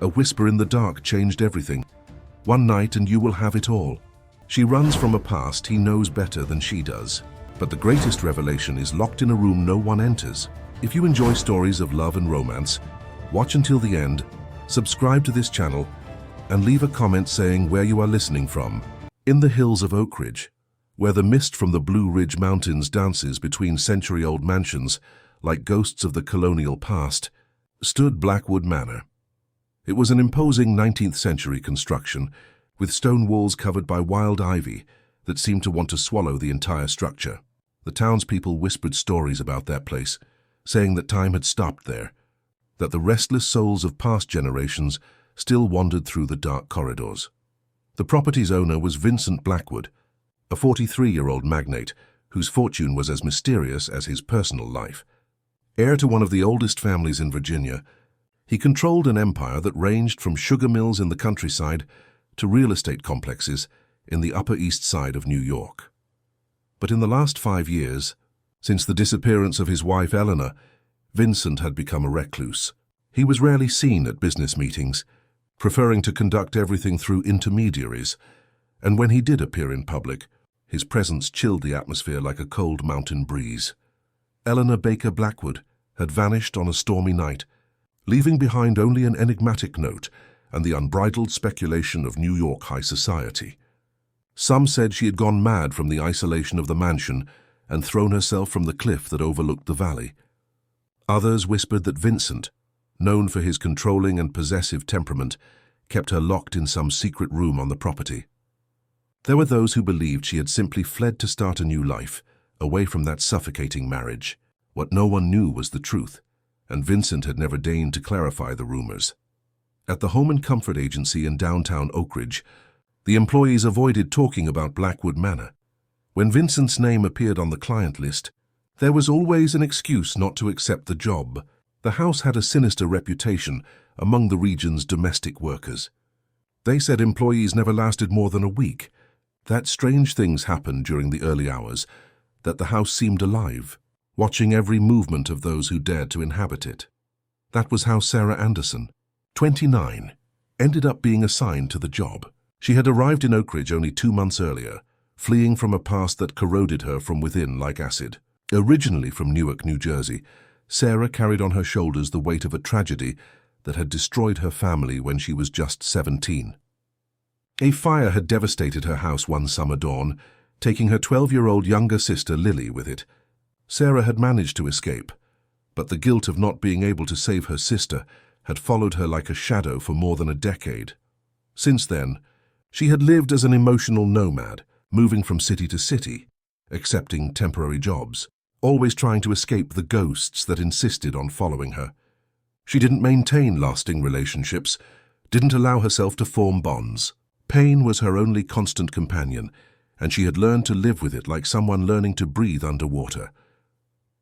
A whisper in the dark changed everything. One night and you will have it all. She runs from a past he knows better than she does. But the greatest revelation is locked in a room no one enters. If you enjoy stories of love and romance, watch until the end, subscribe to this channel, and leave a comment saying where you are listening from. In the hills of Oak Ridge, where the mist from the Blue Ridge Mountains dances between century-old mansions like ghosts of the colonial past, stood Blackwood Manor. It was an imposing 19th century construction with stone walls covered by wild ivy that seemed to want to swallow the entire structure. The townspeople whispered stories about that place, saying that time had stopped there, that the restless souls of past generations still wandered through the dark corridors. The property's owner was Vincent Blackwood, a 43-year-old magnate whose fortune was as mysterious as his personal life. Heir to one of the oldest families in Virginia, he controlled an empire that ranged from sugar mills in the countryside to real estate complexes in the Upper East Side of New York. But in the last 5 years, since the disappearance of his wife Eleanor, Vincent had become a recluse. He was rarely seen at business meetings, preferring to conduct everything through intermediaries, and when he did appear in public, his presence chilled the atmosphere like a cold mountain breeze. Eleanor Baker Blackwood had vanished on a stormy night, leaving behind only an enigmatic note and the unbridled speculation of New York high society. Some said she had gone mad from the isolation of the mansion and thrown herself from the cliff that overlooked the valley. Others whispered that Vincent, known for his controlling and possessive temperament, kept her locked in some secret room on the property. There were those who believed she had simply fled to start a new life, away from that suffocating marriage. What no one knew was the truth, and Vincent had never deigned to clarify the rumors. At the Home and Comfort Agency in downtown Oak Ridge, the employees avoided talking about Blackwood Manor. When Vincent's name appeared on the client list, there was always an excuse not to accept the job. The house had a sinister reputation among the region's domestic workers. They said employees never lasted more than a week, that strange things happened during the early hours, that the house seemed alive, watching every movement of those who dared to inhabit it. That was how Sarah Anderson, 29, ended up being assigned to the job. She had arrived in Oak Ridge only 2 months earlier, fleeing from a past that corroded her from within like acid. Originally from Newark, New Jersey, Sarah carried on her shoulders the weight of a tragedy that had destroyed her family when she was just 17. A fire had devastated her house one summer dawn, taking her 12-year-old younger sister Lily with it. Sarah had managed to escape, but the guilt of not being able to save her sister had followed her like a shadow for more than a decade. Since then, she had lived as an emotional nomad, moving from city to city, accepting temporary jobs, always trying to escape the ghosts that insisted on following her. She didn't maintain lasting relationships, didn't allow herself to form bonds. Pain was her only constant companion, and she had learned to live with it like someone learning to breathe underwater.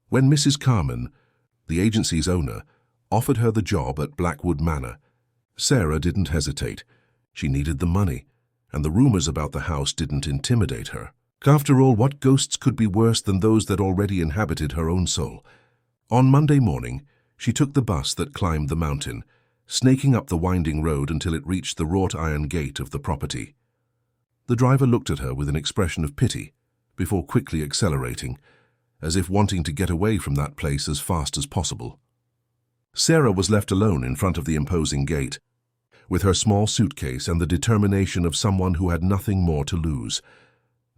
When Mrs. Carmen, the agency's owner, offered her the job at Blackwood Manor, Sarah didn't hesitate. She needed the money, and the rumors about the house didn't intimidate her. After all, what ghosts could be worse than those that already inhabited her own soul? On Monday morning, she took the bus that climbed the mountain, snaking up the winding road until it reached the wrought iron gate of the property. The driver looked at her with an expression of pity, before quickly accelerating, as if wanting to get away from that place as fast as possible. Sarah was left alone in front of the imposing gate, with her small suitcase and the determination of someone who had nothing more to lose.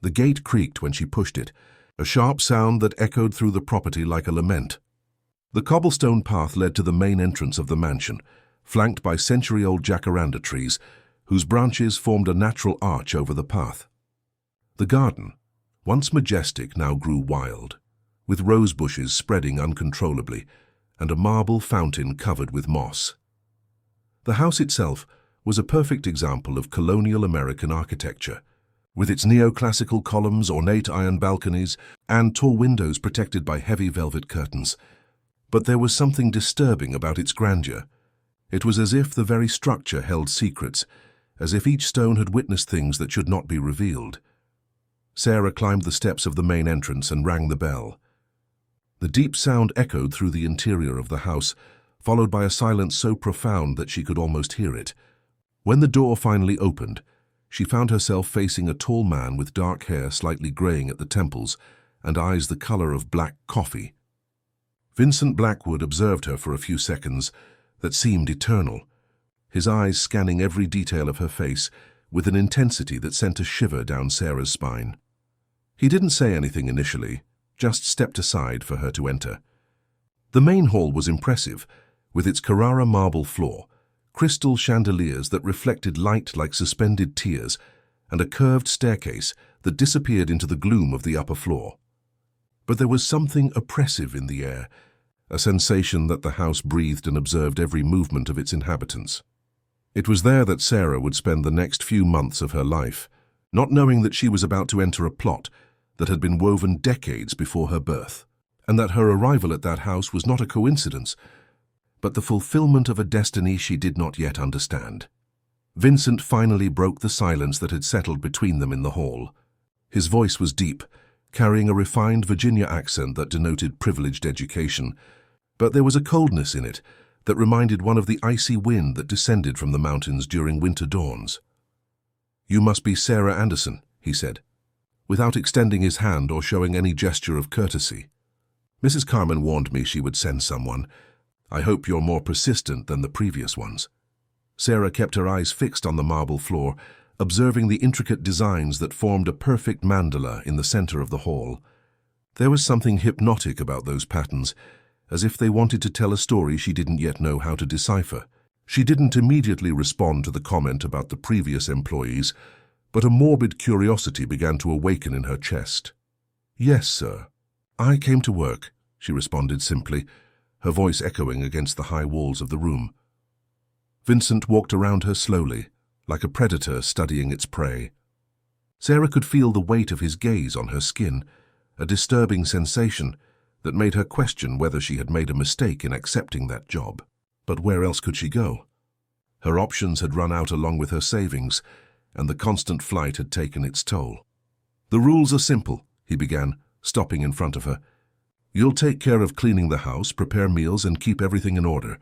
The gate creaked when she pushed it, a sharp sound that echoed through the property like a lament. The cobblestone path led to the main entrance of the mansion, flanked by century-old jacaranda trees, whose branches formed a natural arch over the path. The garden, once majestic, now grew wild, with rose bushes spreading uncontrollably and a marble fountain covered with moss. The house itself was a perfect example of colonial American architecture, with its neoclassical columns, ornate iron balconies, and tall windows protected by heavy velvet curtains. But there was something disturbing about its grandeur. It was as if the very structure held secrets, as if each stone had witnessed things that should not be revealed. Sarah climbed the steps of the main entrance and rang the bell. The deep sound echoed through the interior of the house, followed by a silence so profound that she could almost hear it. When the door finally opened, she found herself facing a tall man with dark hair slightly graying at the temples and eyes the color of black coffee. Vincent Blackwood observed her for a few seconds that seemed eternal, his eyes scanning every detail of her face with an intensity that sent a shiver down Sarah's spine. He didn't say anything initially, just stepped aside for her to enter. The main hall was impressive, with its Carrara marble floor, crystal chandeliers that reflected light like suspended tears, and a curved staircase that disappeared into the gloom of the upper floor. But there was something oppressive in the air, a sensation that the house breathed and observed every movement of its inhabitants. It was there that Sarah would spend the next few months of her life, not knowing that she was about to enter a plot that had been woven decades before her birth, and that her arrival at that house was not a coincidence, but the fulfillment of a destiny she did not yet understand. Vincent finally broke the silence that had settled between them in the hall. His voice was deep, carrying a refined Virginia accent that denoted privileged education, but there was a coldness in it that reminded one of the icy wind that descended from the mountains during winter dawns. "You must be Sarah Anderson," he said, without extending his hand or showing any gesture of courtesy. "Mrs. Carmen warned me she would send someone. I hope you're more persistent than the previous ones." Sarah kept her eyes fixed on the marble floor, observing the intricate designs that formed a perfect mandala in the center of the hall. There was something hypnotic about those patterns, as if they wanted to tell a story she didn't yet know how to decipher. She didn't immediately respond to the comment about the previous employees, but a morbid curiosity began to awaken in her chest. "Yes, sir. I came to work," she responded simply, her voice echoing against the high walls of the room. Vincent walked around her slowly, like a predator studying its prey. Sarah could feel the weight of his gaze on her skin, a disturbing sensation that made her question whether she had made a mistake in accepting that job. But where else could she go? Her options had run out along with her savings, and the constant flight had taken its toll. "The rules are simple," he began, stopping in front of her. "You'll take care of cleaning the house, prepare meals, and keep everything in order.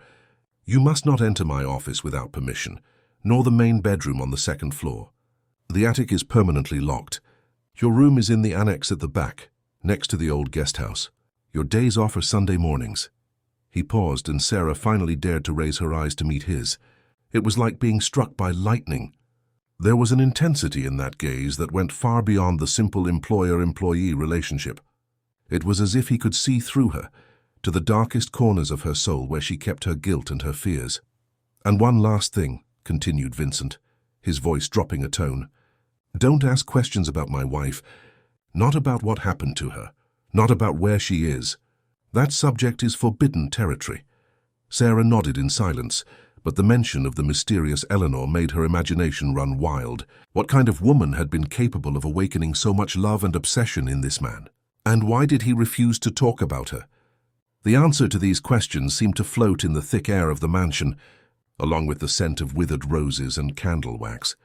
You must not enter my office without permission, nor the main bedroom on the second floor. The attic is permanently locked. Your room is in the annex at the back, next to the old guest house. Your days off are Sunday mornings." He paused, and Sarah finally dared to raise her eyes to meet his. It was like being struck by lightning. There was an intensity in that gaze that went far beyond the simple employer-employee relationship. It was as if he could see through her, to the darkest corners of her soul where she kept her guilt and her fears. "And one last thing," continued Vincent, his voice dropping a tone. "Don't ask questions about my wife, not about what happened to her, not about where she is. That subject is forbidden territory." Sarah nodded in silence, but the mention of the mysterious Eleanor made her imagination run wild. What kind of woman had been capable of awakening so much love and obsession in this man? And why did he refuse to talk about her? The answer to these questions seemed to float in the thick air of the mansion, along with the scent of withered roses and candle wax.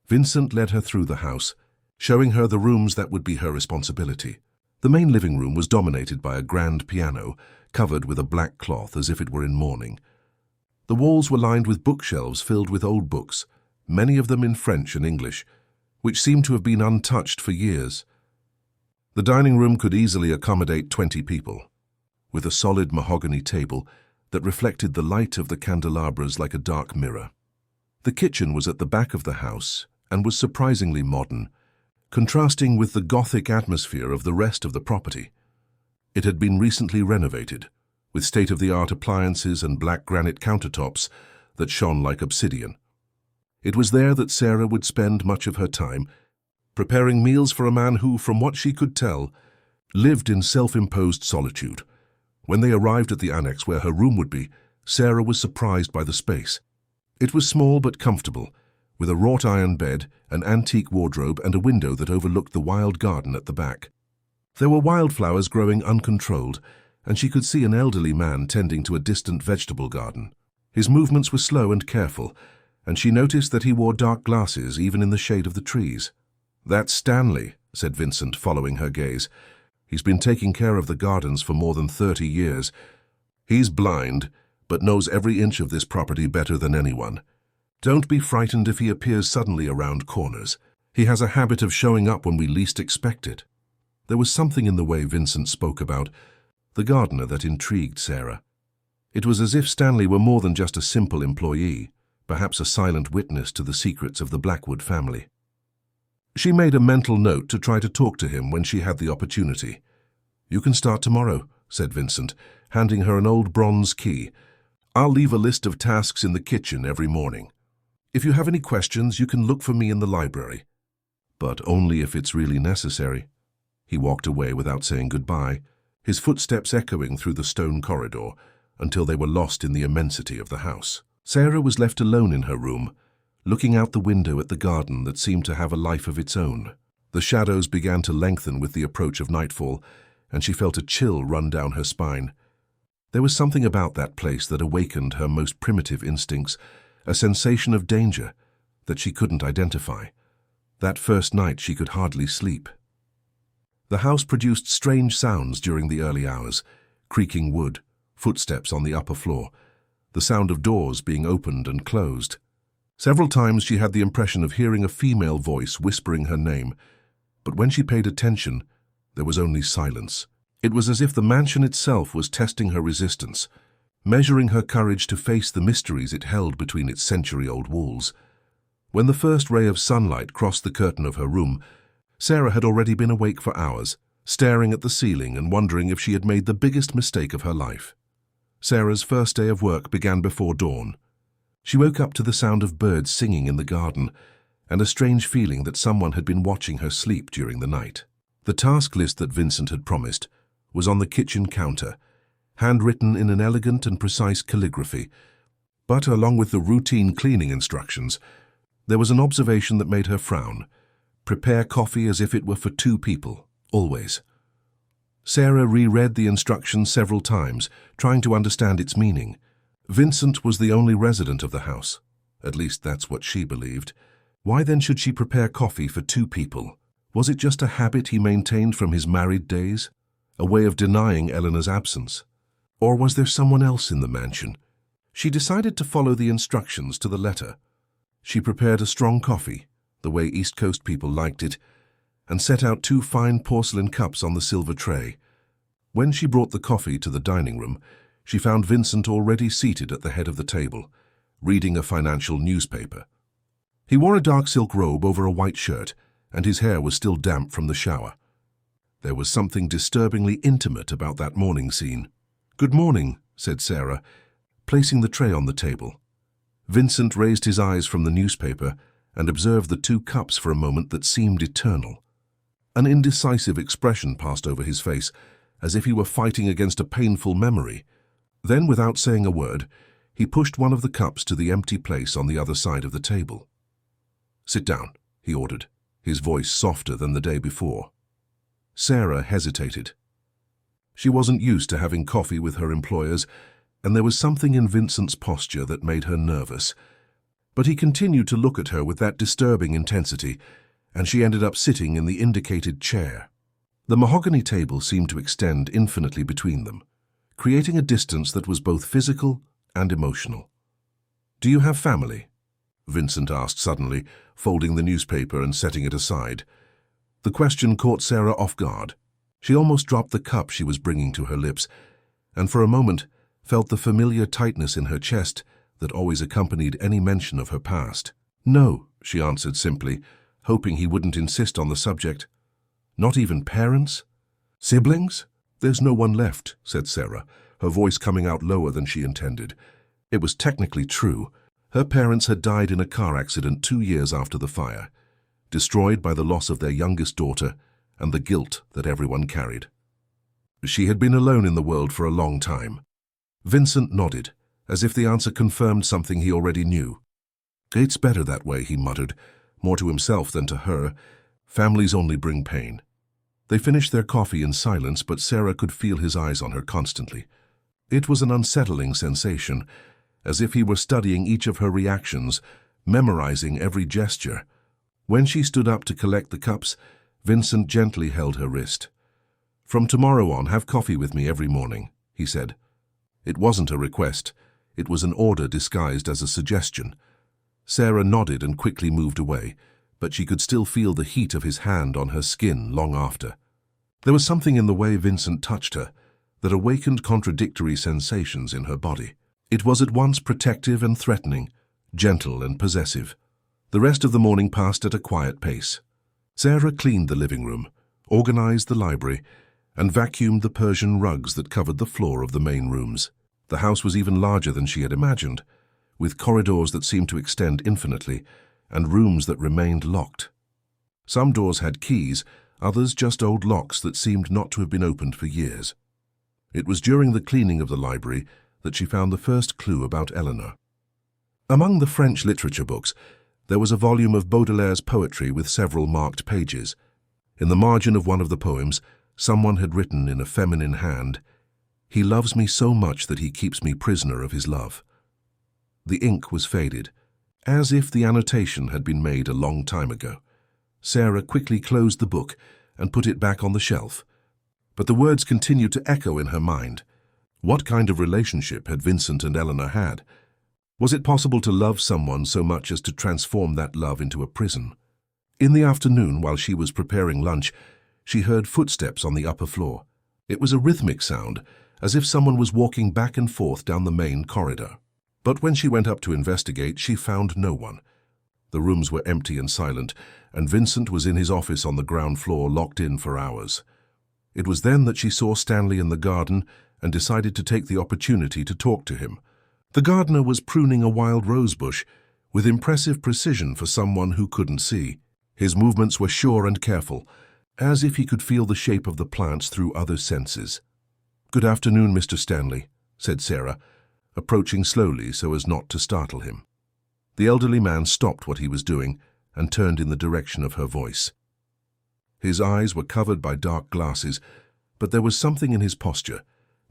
Vincent led her through the house, showing her the rooms that would be her responsibility. The main living room was dominated by a grand piano, covered with a black cloth as if it were in mourning. The walls were lined with bookshelves filled with old books, many of them in French and English, which seemed to have been untouched for years. The dining room could easily accommodate 20 people, with a solid mahogany table that reflected the light of the candelabras like a dark mirror. The kitchen was at the back of the house and was surprisingly modern, contrasting with the Gothic atmosphere of the rest of the property. It had been recently renovated, with state-of-the-art appliances and black granite countertops that shone like obsidian. It was there that Sarah would spend much of her time, preparing meals for a man who, from what she could tell, lived in self-imposed solitude. When they arrived at the annex where her room would be, Sarah was surprised by the space. It was small but comfortable, with a wrought-iron bed, an antique wardrobe, and a window that overlooked the wild garden at the back. There were wildflowers growing uncontrolled, and she could see an elderly man tending to a distant vegetable garden. His movements were slow and careful, and she noticed that he wore dark glasses even in the shade of the trees. "That's Stanley," said Vincent, following her gaze. "He's been taking care of the gardens for more than 30 years. He's blind, but knows every inch of this property better than anyone. Don't be frightened if he appears suddenly around corners. He has a habit of showing up when we least expect it. There was something in the way Vincent spoke about the gardener that intrigued Sarah. It was as if Stanley were more than just a simple employee, perhaps a silent witness to the secrets of the Blackwood family. She made a mental note to try to talk to him when she had the opportunity. "You can start tomorrow," said Vincent, handing her an old bronze key. "I'll leave a list of tasks in the kitchen every morning. If you have any questions, you can look for me in the library. But only if it's really necessary." He walked away without saying goodbye, his footsteps echoing through the stone corridor until they were lost in the immensity of the house. Sarah was left alone in her room, looking out the window at the garden that seemed to have a life of its own. The shadows began to lengthen with the approach of nightfall, and she felt a chill run down her spine. There was something about that place that awakened her most primitive instincts, a sensation of danger that she couldn't identify. That first night she could hardly sleep. The house produced strange sounds during the early hours, creaking wood, footsteps on the upper floor, the sound of doors being opened and closed. Several times she had the impression of hearing a female voice whispering her name, but when she paid attention, there was only silence. It was as if the mansion itself was testing her resistance, measuring her courage to face the mysteries it held between its century-old walls. When the first ray of sunlight crossed the curtain of her room, Sarah had already been awake for hours, staring at the ceiling and wondering if she had made the biggest mistake of her life. Sarah's first day of work began before dawn. She woke up to the sound of birds singing in the garden and a strange feeling that someone had been watching her sleep during the night. The task list that Vincent had promised was on the kitchen counter, handwritten in an elegant and precise calligraphy. But along with the routine cleaning instructions, there was an observation that made her frown. Prepare coffee as if it were for 2 people, always. Sarah reread the instructions several times, trying to understand its meaning. Vincent was the only resident of the house. At least that's what she believed. Why then should she prepare coffee for 2 people? Was it just a habit he maintained from his married days? A way of denying Eleanor's absence? Or was there someone else in the mansion? She decided to follow the instructions to the letter. She prepared a strong coffee, the way East Coast people liked it, and set out 2 fine porcelain cups on the silver tray. When she brought the coffee to the dining room, she found Vincent already seated at the head of the table, reading a financial newspaper. He wore a dark silk robe over a white shirt, and his hair was still damp from the shower. There was something disturbingly intimate about that morning scene. "Good morning," said Sarah, placing the tray on the table. Vincent raised his eyes from the newspaper and observed the 2 cups for a moment that seemed eternal. An indecisive expression passed over his face, as if he were fighting against a painful memory. Then, without saying a word, he pushed one of the cups to the empty place on the other side of the table. "Sit down," he ordered, his voice softer than the day before. Sarah hesitated. She wasn't used to having coffee with her employers, and there was something in Vincent's posture that made her nervous. But he continued to look at her with that disturbing intensity, and she ended up sitting in the indicated chair. The mahogany table seemed to extend infinitely between them, creating a distance that was both physical and emotional. "Do you have family?" Vincent asked suddenly, folding the newspaper and setting it aside. The question caught Sarah off guard. She almost dropped the cup she was bringing to her lips, and for a moment felt the familiar tightness in her chest that always accompanied any mention of her past. "No," she answered simply, hoping he wouldn't insist on the subject. "Not even parents? Siblings?" "There's no one left," said Sarah, her voice coming out lower than she intended. It was technically true. Her parents had died in a car accident 2 years after the fire, destroyed by the loss of their youngest daughter and the guilt that everyone carried. She had been alone in the world for a long time. Vincent nodded, as if the answer confirmed something he already knew. "It's better that way," he muttered, more to himself than to her. "Families only bring pain." They finished their coffee in silence, but Sarah could feel his eyes on her constantly. It was an unsettling sensation, as if he were studying each of her reactions, memorizing every gesture. When she stood up to collect the cups, Vincent gently held her wrist. "From tomorrow on, have coffee with me every morning," he said. It wasn't a request. It was an order disguised as a suggestion. Sarah nodded and quickly moved away, but she could still feel the heat of his hand on her skin long after. There was something in the way Vincent touched her that awakened contradictory sensations in her body. It was at once protective and threatening, gentle and possessive. The rest of the morning passed at a quiet pace. Sarah cleaned the living room, organized the library, and vacuumed the Persian rugs that covered the floor of the main rooms. The house was even larger than she had imagined, with corridors that seemed to extend infinitely and rooms that remained locked. Some doors had keys, others just old locks that seemed not to have been opened for years. It was during the cleaning of the library that she found the first clue about Eleanor. Among the French literature books, there was a volume of Baudelaire's poetry with several marked pages. In the margin of one of the poems, someone had written in a feminine hand, "He loves me so much that he keeps me prisoner of his love." The ink was faded, as if the annotation had been made a long time ago. Sarah quickly closed the book and put it back on the shelf. But the words continued to echo in her mind. What kind of relationship had Vincent and Eleanor had? Was it possible to love someone so much as to transform that love into a prison? In the afternoon, while she was preparing lunch, she heard footsteps on the upper floor. It was a rhythmic sound, as if someone was walking back and forth down the main corridor. But when she went up to investigate, she found no one. The rooms were empty and silent, and Vincent was in his office on the ground floor, locked in for hours. It was then that she saw Stanley in the garden and decided to take the opportunity to talk to him. The gardener was pruning a wild rose bush with impressive precision for someone who couldn't see. His movements were sure and careful, as if he could feel the shape of the plants through other senses. "Good afternoon, Mr. Stanley," said Sarah, approaching slowly so as not to startle him. The elderly man stopped what he was doing and turned in the direction of her voice. His eyes were covered by dark glasses, but there was something in his posture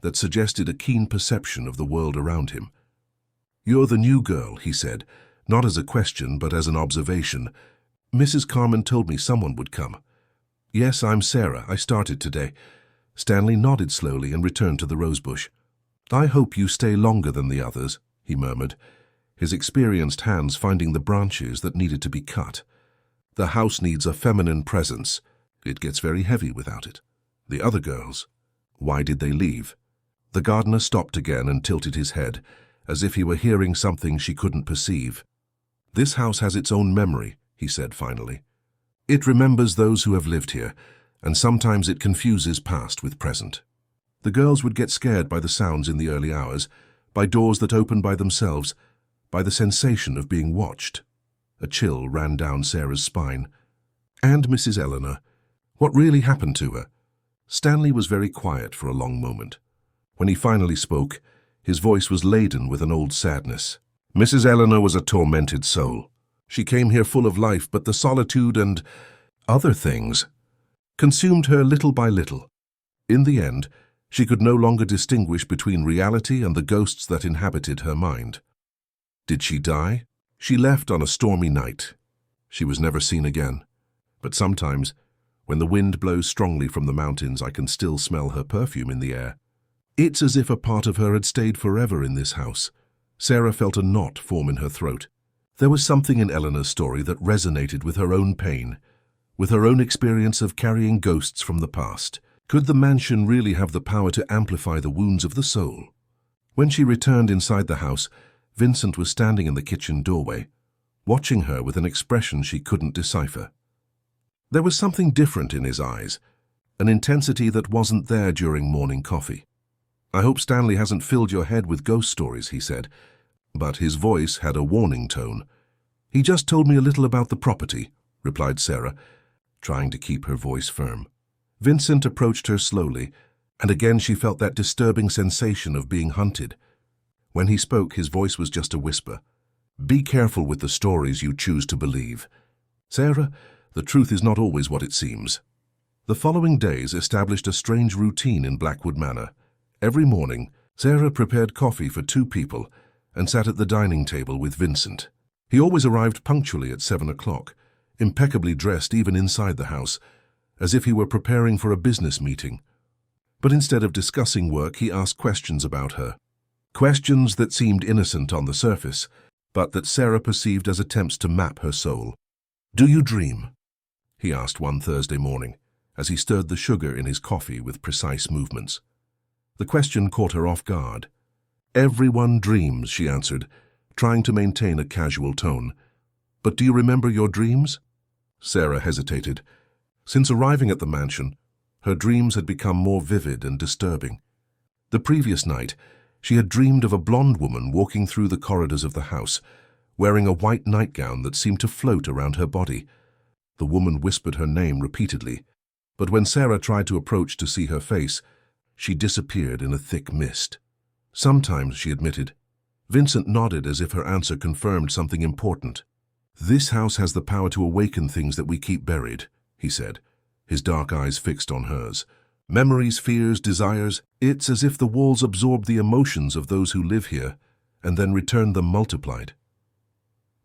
that suggested a keen perception of the world around him. "You're the new girl," he said, not as a question but as an observation. "Mrs. Carmen told me someone would come." "Yes, I'm Sarah. I started today." Stanley nodded slowly and returned to the rosebush. "I hope you stay longer than the others," he murmured, his experienced hands finding the branches that needed to be cut. "The house needs a feminine presence. It gets very heavy without it. The other girls, why did they leave?" The gardener stopped again and tilted his head, as if he were hearing something she couldn't perceive. "This house has its own memory," he said finally. "It remembers those who have lived here, and sometimes it confuses past with present." The girls would get scared by the sounds in the early hours, by doors that opened by themselves, by the sensation of being watched. A chill ran down Sarah's spine. And Mrs. Eleanor, what really happened to her? Stanley was very quiet for a long moment. When he finally spoke, his voice was laden with an old sadness. "Mrs. Eleanor was a tormented soul. She came here full of life, but the solitude and other things consumed her little by little. In the end, she could no longer distinguish between reality and the ghosts that inhabited her mind." "Did she die?" "She left on a stormy night. She was never seen again. But sometimes, when the wind blows strongly from the mountains, I can still smell her perfume in the air. It's as if a part of her had stayed forever in this house." Sarah felt a knot form in her throat. There was something in Eleanor's story that resonated with her own pain, with her own experience of carrying ghosts from the past. Could the mansion really have the power to amplify the wounds of the soul? When she returned inside the house, Vincent was standing in the kitchen doorway, watching her with an expression she couldn't decipher. There was something different in his eyes, an intensity that wasn't there during morning coffee. "I hope Stanley hasn't filled your head with ghost stories," he said, but his voice had a warning tone. "He just told me a little about the property," replied Sarah, trying to keep her voice firm. Vincent approached her slowly, and again she felt that disturbing sensation of being hunted. When he spoke, his voice was just a whisper. "Be careful with the stories you choose to believe. Sarah, the truth is not always what it seems." The following days established a strange routine in Blackwood Manor. Every morning, Sarah prepared coffee for 2 people and sat at the dining table with Vincent. He always arrived punctually at 7 o'clock, impeccably dressed even inside the house, as if he were preparing for a business meeting. But instead of discussing work, he asked questions about her. Questions that seemed innocent on the surface, but that Sarah perceived as attempts to map her soul. "Do you dream?" he asked one Thursday morning, as he stirred the sugar in his coffee with precise movements. The question caught her off guard. "Everyone dreams," she answered, trying to maintain a casual tone. "But do you remember your dreams?" Sarah hesitated. Since arriving at the mansion, her dreams had become more vivid and disturbing. The previous night, she had dreamed of a blonde woman walking through the corridors of the house, wearing a white nightgown that seemed to float around her body. The woman whispered her name repeatedly, but when Sarah tried to approach to see her face, she disappeared in a thick mist. "Sometimes," she admitted. Vincent nodded as if her answer confirmed something important. "This house has the power to awaken things that we keep buried," he said, his dark eyes fixed on hers. "Memories, fears, desires. It's as if the walls absorb the emotions of those who live here and then return them multiplied."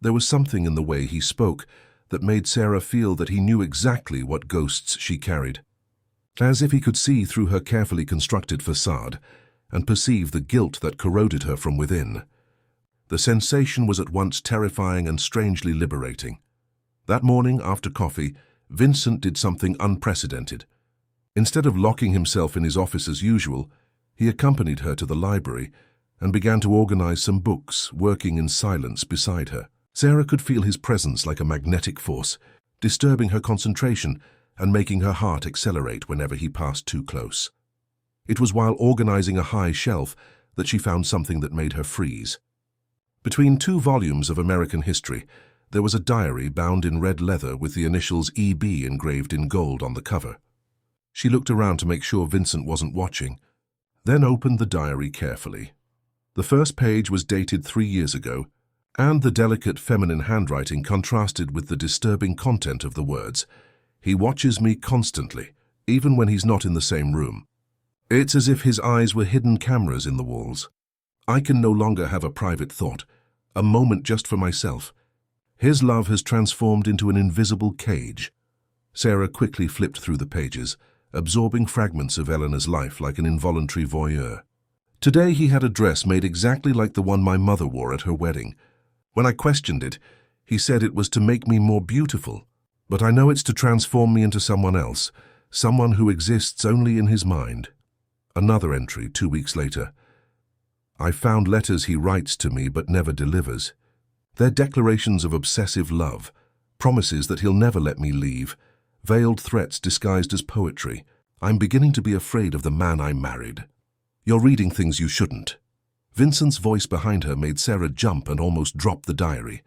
There was something in the way he spoke that made Sarah feel that he knew exactly what ghosts she carried. As if he could see through her carefully constructed facade and perceive the guilt that corroded her from within. The sensation was at once terrifying and strangely liberating. That morning, after coffee, Vincent did something unprecedented. Instead of locking himself in his office as usual, he accompanied her to the library and began to organize some books, working in silence beside her. Sarah could feel his presence like a magnetic force, disturbing her concentration and making her heart accelerate whenever he passed too close. It was while organizing a high shelf that she found something that made her freeze. Between 2 volumes of American history, there was a diary bound in red leather with the initials EB engraved in gold on the cover. She looked around to make sure Vincent wasn't watching, then opened the diary carefully. The first page was dated 3 years ago, and the delicate feminine handwriting contrasted with the disturbing content of the words. "He watches me constantly, even when he's not in the same room. It's as if his eyes were hidden cameras in the walls. I can no longer have a private thought, a moment just for myself. His love has transformed into an invisible cage." Sarah quickly flipped through the pages, absorbing fragments of Eleanor's life like an involuntary voyeur. "Today he had a dress made exactly like the one my mother wore at her wedding. When I questioned it, he said it was to make me more beautiful. But I know it's to transform me into someone else, someone who exists only in his mind." Another entry 2 weeks later. "I found letters he writes to me but never delivers. They're declarations of obsessive love, promises that he'll never let me leave, veiled threats disguised as poetry. I'm beginning to be afraid of the man I married." "You're reading things you shouldn't." Vincent's voice behind her made Sarah jump and almost drop the diary.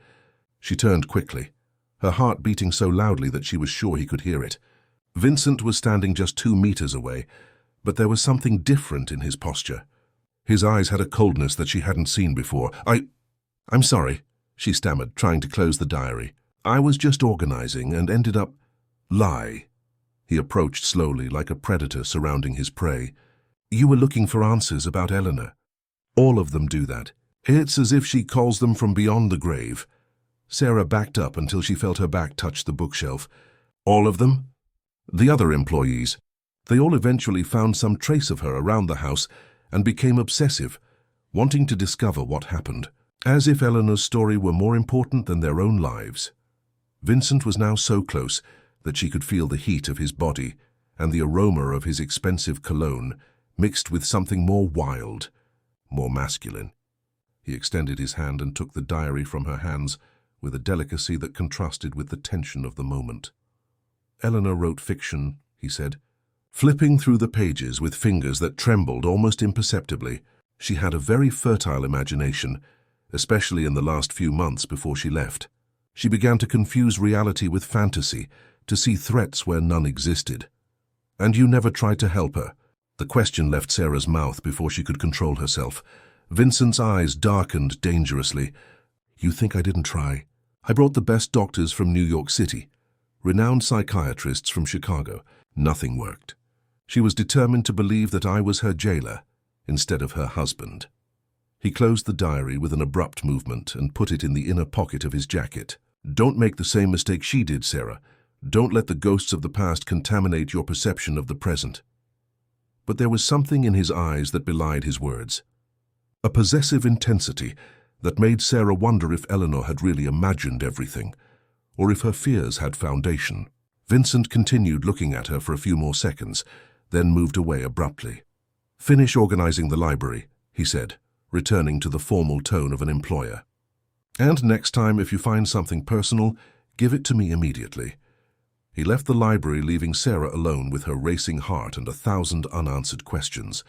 She turned quickly, her heart beating so loudly that she was sure he could hear it. Vincent was standing just 2 meters away, but there was something different in his posture. His eyes had a coldness that she hadn't seen before. I'm sorry," she stammered, trying to close the diary. "I was just organizing and ended up—" "Lie." He approached slowly, like a predator surrounding his prey. "You were looking for answers about Eleanor. All of them do that. It's as if she calls them from beyond the grave." Sarah backed up until she felt her back touch the bookshelf. "All of them?" "The other employees. They all eventually found some trace of her around the house and became obsessive, wanting to discover what happened, as if Eleanor's story were more important than their own lives." Vincent was now so close that she could feel the heat of his body and the aroma of his expensive cologne mixed with something more wild, more masculine. He extended his hand and took the diary from her hands with a delicacy that contrasted with the tension of the moment. "Eleanor wrote fiction," he said, flipping through the pages with fingers that trembled almost imperceptibly. "She had a very fertile imagination, especially in the last few months before she left. She began to confuse reality with fantasy, to see threats where none existed. And you never tried to help her." The question left Sarah's mouth before she could control herself. Vincent's eyes darkened dangerously. "You think I didn't try? I brought the best doctors from New York City, renowned psychiatrists from Chicago. Nothing worked. She was determined to believe that I was her jailer instead of her husband." He closed the diary with an abrupt movement and put it in the inner pocket of his jacket. "Don't make the same mistake she did, Sarah. Don't let the ghosts of the past contaminate your perception of the present." But there was something in his eyes that belied his words. a possessive intensity that made Sarah wonder if Eleanor had really imagined everything, or if her fears had foundation. Vincent continued looking at her for a few more seconds, then moved away abruptly. "Finish organizing the library," he said, returning to the formal tone of an employer. "And next time, if you find something personal, give it to me immediately." He left the library, leaving Sarah alone with her racing heart and 1,000 unanswered questions.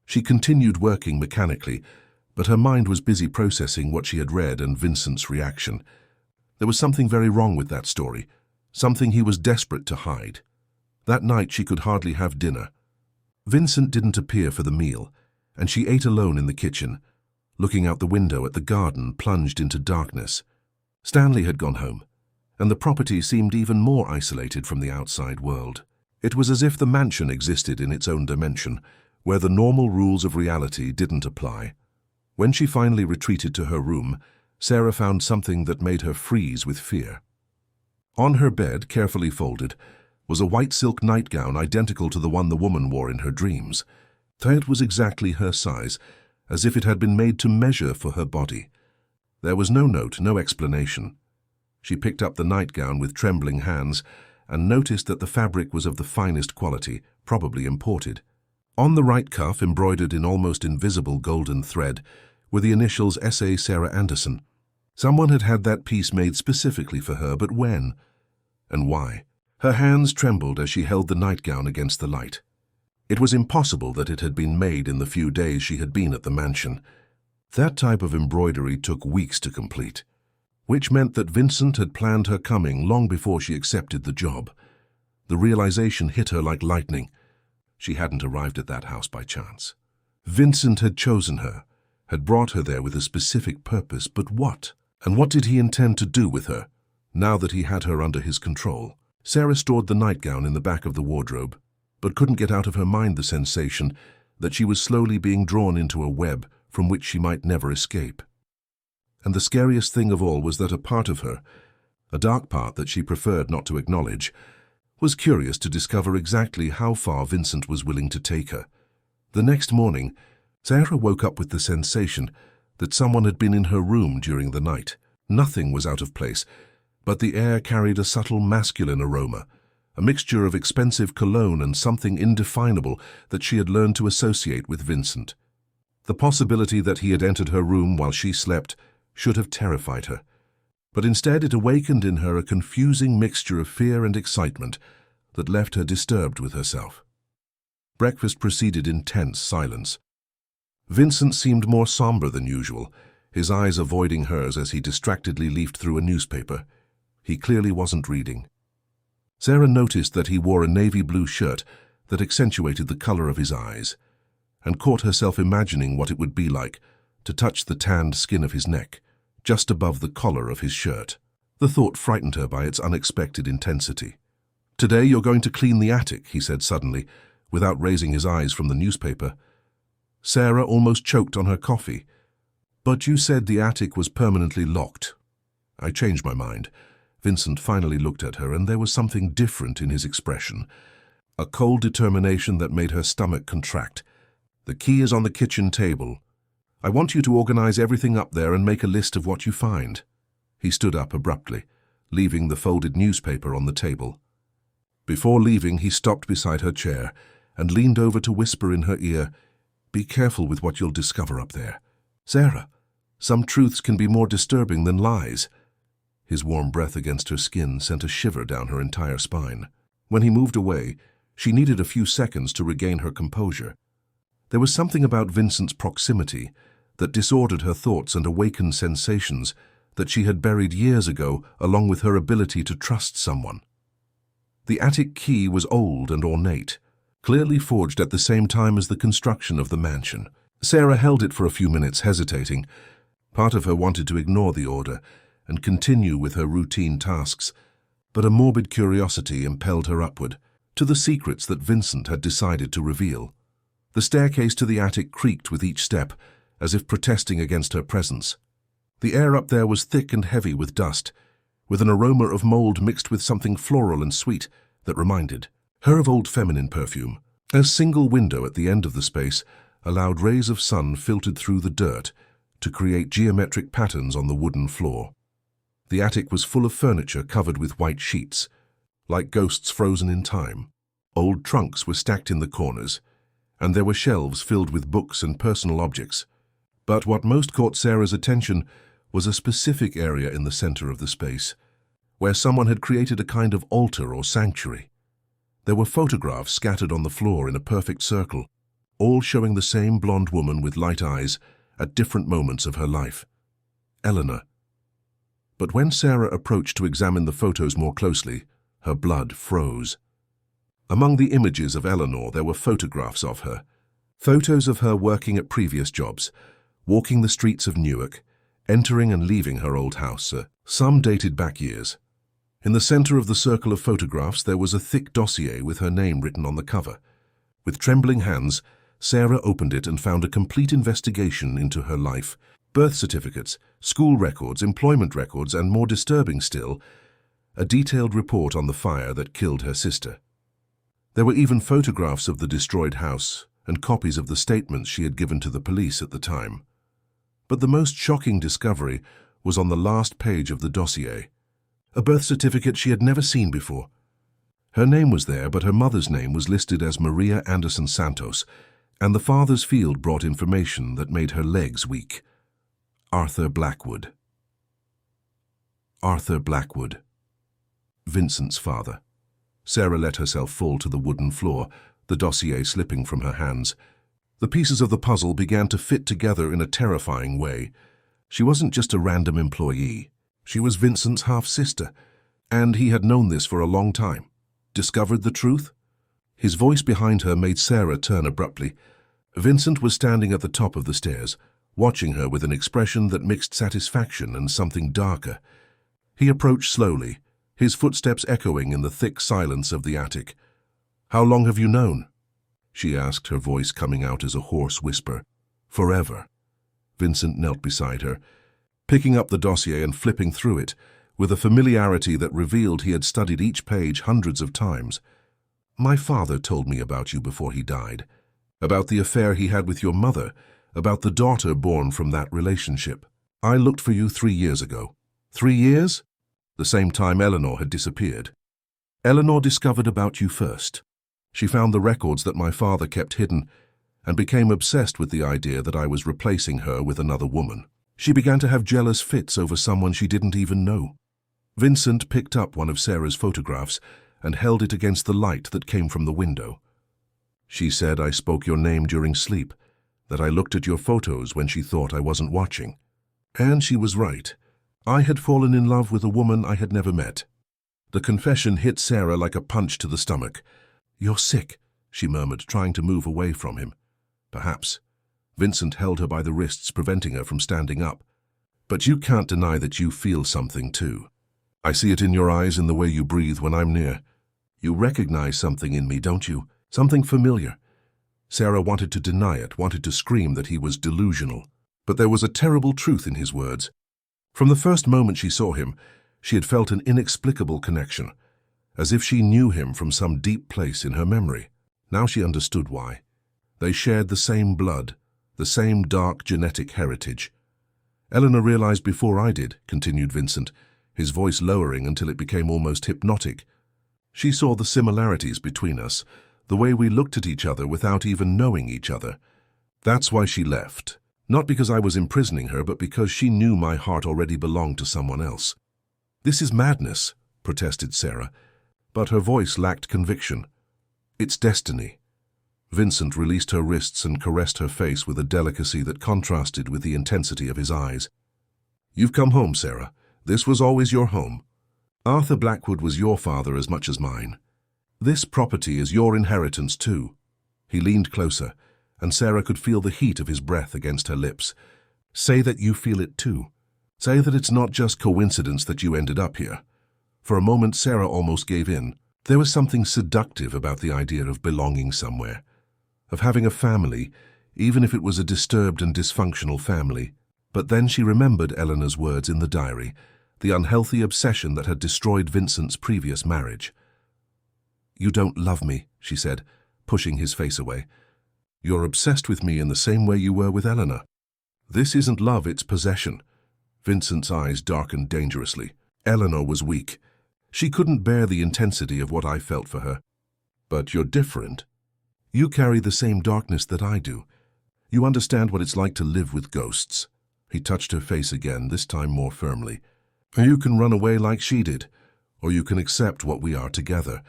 She continued working mechanically, but her mind was busy processing what she had read and Vincent's reaction. There was something very wrong with that story, something he was desperate to hide. That night she could hardly have dinner. Vincent didn't appear for the meal, and she ate alone in the kitchen, looking out the window at the garden plunged into darkness. Stanley had gone home, and the property seemed even more isolated from the outside world. It was as if the mansion existed in its own dimension, where the normal rules of reality didn't apply. When she finally retreated to her room, Sarah found something that made her freeze with fear. On her bed, carefully folded, was a white silk nightgown identical to the one the woman wore in her dreams. It was exactly her size, as if it had been made to measure for her body. There was no note, no explanation. She picked up the nightgown with trembling hands and noticed that the fabric was of the finest quality, probably imported. On the right cuff, embroidered in almost invisible golden thread, were the initials S.A. Sarah Anderson. Someone had had that piece made specifically for her, but when? And why? Her hands trembled as she held the nightgown against the light. It was impossible that it had been made in the few days she had been at the mansion. That type of embroidery took weeks to complete, which meant that Vincent had planned her coming long before she accepted the job. The realization hit her like lightning. She hadn't arrived at that house by chance. Vincent had chosen her, had brought her there with a specific purpose, but what? And what did he intend to do with her, now that he had her under his control? Sarah stored the nightgown in the back of the wardrobe, but couldn't get out of her mind the sensation that she was slowly being drawn into a web from which she might never escape. And the scariest thing of all was that a part of her, a dark part that she preferred not to acknowledge, was curious to discover exactly how far Vincent was willing to take her. The next morning, Sarah woke up with the sensation that someone had been in her room during the night. Nothing was out of place, but the air carried a subtle masculine aroma, a mixture of expensive cologne and something indefinable that she had learned to associate with Vincent. The possibility that he had entered her room while she slept should have terrified her, but instead it awakened in her a confusing mixture of fear and excitement that left her disturbed with herself. Breakfast proceeded in tense silence. Vincent seemed more somber than usual, his eyes avoiding hers as he distractedly leafed through a newspaper. He clearly wasn't reading. Sarah noticed that he wore a navy blue shirt that accentuated the color of his eyes, and caught herself imagining what it would be like to touch the tanned skin of his neck, just above the collar of his shirt. The thought frightened her by its unexpected intensity. "Today you're going to clean the attic," he said suddenly, without raising his eyes from the newspaper. Sarah almost choked on her coffee. "But you said the attic was permanently locked." "I changed my mind." Vincent finally looked at her, and there was something different in his expression, a cold determination that made her stomach contract. "The key is on the kitchen table. I want you to organize everything up there and make a list of what you find." He stood up abruptly, leaving the folded newspaper on the table. Before leaving, he stopped beside her chair and leaned over to whisper in her ear, "Be careful with what you'll discover up there. Sarah, some truths can be more disturbing than lies." His warm breath against her skin sent a shiver down her entire spine. When he moved away, she needed a few seconds to regain her composure. There was something about Vincent's proximity that disordered her thoughts and awakened sensations that she had buried years ago, along with her ability to trust someone. The attic key was old and ornate, clearly forged at the same time as the construction of the mansion. Sarah held it for a few minutes, hesitating. Part of her wanted to ignore the order and continue with her routine tasks, but a morbid curiosity impelled her upward, to the secrets that Vincent had decided to reveal. The staircase to the attic creaked with each step, as if protesting against her presence. The air up there was thick and heavy with dust, with an aroma of mold mixed with something floral and sweet that reminded her of old feminine perfume. A single window at the end of the space allowed rays of sun filtered through the dirt to create geometric patterns on the wooden floor. The attic was full of furniture covered with white sheets, like ghosts frozen in time. Old trunks were stacked in the corners, and there were shelves filled with books and personal objects. But what most caught Sarah's attention was a specific area in the center of the space, where someone had created a kind of altar or sanctuary. There were photographs scattered on the floor in a perfect circle, all showing the same blonde woman with light eyes at different moments of her life. Eleanor. But when Sarah approached to examine the photos more closely, her blood froze. Among the images of Eleanor, there were photographs of her. Photos of her working at previous jobs, walking the streets of Newark, entering and leaving her old house. Some dated back years. In the center of the circle of photographs, there was a thick dossier with her name written on the cover. With trembling hands, Sarah opened it and found a complete investigation into her life. Birth certificates, school records, employment records, and more disturbing still, a detailed report on the fire that killed her sister. There were even photographs of the destroyed house and copies of the statements she had given to the police at the time. But the most shocking discovery was on the last page of the dossier, a birth certificate she had never seen before. Her name was there, but her mother's name was listed as Maria Anderson Santos, and the father's field brought information that made her legs weak. Arthur Blackwood. Arthur Blackwood. Vincent's father. Sarah let herself fall to the wooden floor, the dossier slipping from her hands. The pieces of the puzzle began to fit together in a terrifying way. She wasn't just a random employee. She was Vincent's half-sister, and he had known this for a long time. Discovered the truth? His voice behind her made Sarah turn abruptly. Vincent was standing at the top of the stairs, watching her with an expression that mixed satisfaction and something darker. He approached slowly, his footsteps echoing in the thick silence of the attic. "How long have you known?" she asked, her voice coming out as a hoarse whisper. "Forever." Vincent knelt beside her, picking up the dossier and flipping through it, with a familiarity that revealed he had studied each page hundreds of times. "My father told me about you before he died, about the affair he had with your mother, about the daughter born from that relationship. I looked for you 3 years ago." 3 years? The same time Eleanor had disappeared. "Eleanor discovered about you first. She found the records that my father kept hidden and became obsessed with the idea that I was replacing her with another woman. She began to have jealous fits over someone she didn't even know." Vincent picked up one of Sarah's photographs and held it against the light that came from the window. "She said I spoke your name during sleep, that I looked at your photos when she thought I wasn't watching. And she was right. I had fallen in love with a woman I had never met." The confession hit Sarah like a punch to the stomach. "You're sick," she murmured, trying to move away from him. "Perhaps." Vincent held her by the wrists, preventing her from standing up. "But you can't deny that you feel something too. I see it in your eyes, in the way you breathe when I'm near. You recognize something in me, don't you? Something familiar." Sarah wanted to deny it, wanted to scream that he was delusional. But there was a terrible truth in his words. From the first moment she saw him, she had felt an inexplicable connection, as if she knew him from some deep place in her memory. Now she understood why. They shared the same blood, the same dark genetic heritage. "Eleanor realized before I did," continued Vincent, his voice lowering until it became almost hypnotic. "She saw the similarities between us, the way we looked at each other without even knowing each other. That's why she left. Not because I was imprisoning her, but because she knew my heart already belonged to someone else." "This is madness," protested Sarah, but her voice lacked conviction. "It's destiny." Vincent released her wrists and caressed her face with a delicacy that contrasted with the intensity of his eyes. "You've come home, Sarah. This was always your home. Arthur Blackwood was your father as much as mine. This property is your inheritance too." He leaned closer, and Sarah could feel the heat of his breath against her lips. "Say that you feel it too. Say that it's not just coincidence that you ended up here." For a moment, Sarah almost gave in. There was something seductive about the idea of belonging somewhere, of having a family, even if it was a disturbed and dysfunctional family. But then she remembered Eleanor's words in the diary, the unhealthy obsession that had destroyed Vincent's previous marriage. "You don't love me," she said, pushing his face away. You're obsessed with me in the same way you were with Eleanor. This isn't love, it's possession. Vincent's eyes darkened dangerously. Eleanor was weak. She couldn't bear the intensity of what I felt for her. But you're different. You carry the same darkness that I do. You understand what it's like to live with ghosts. He touched her face again, this time more firmly. You can run away like she did, or you can accept what we are together.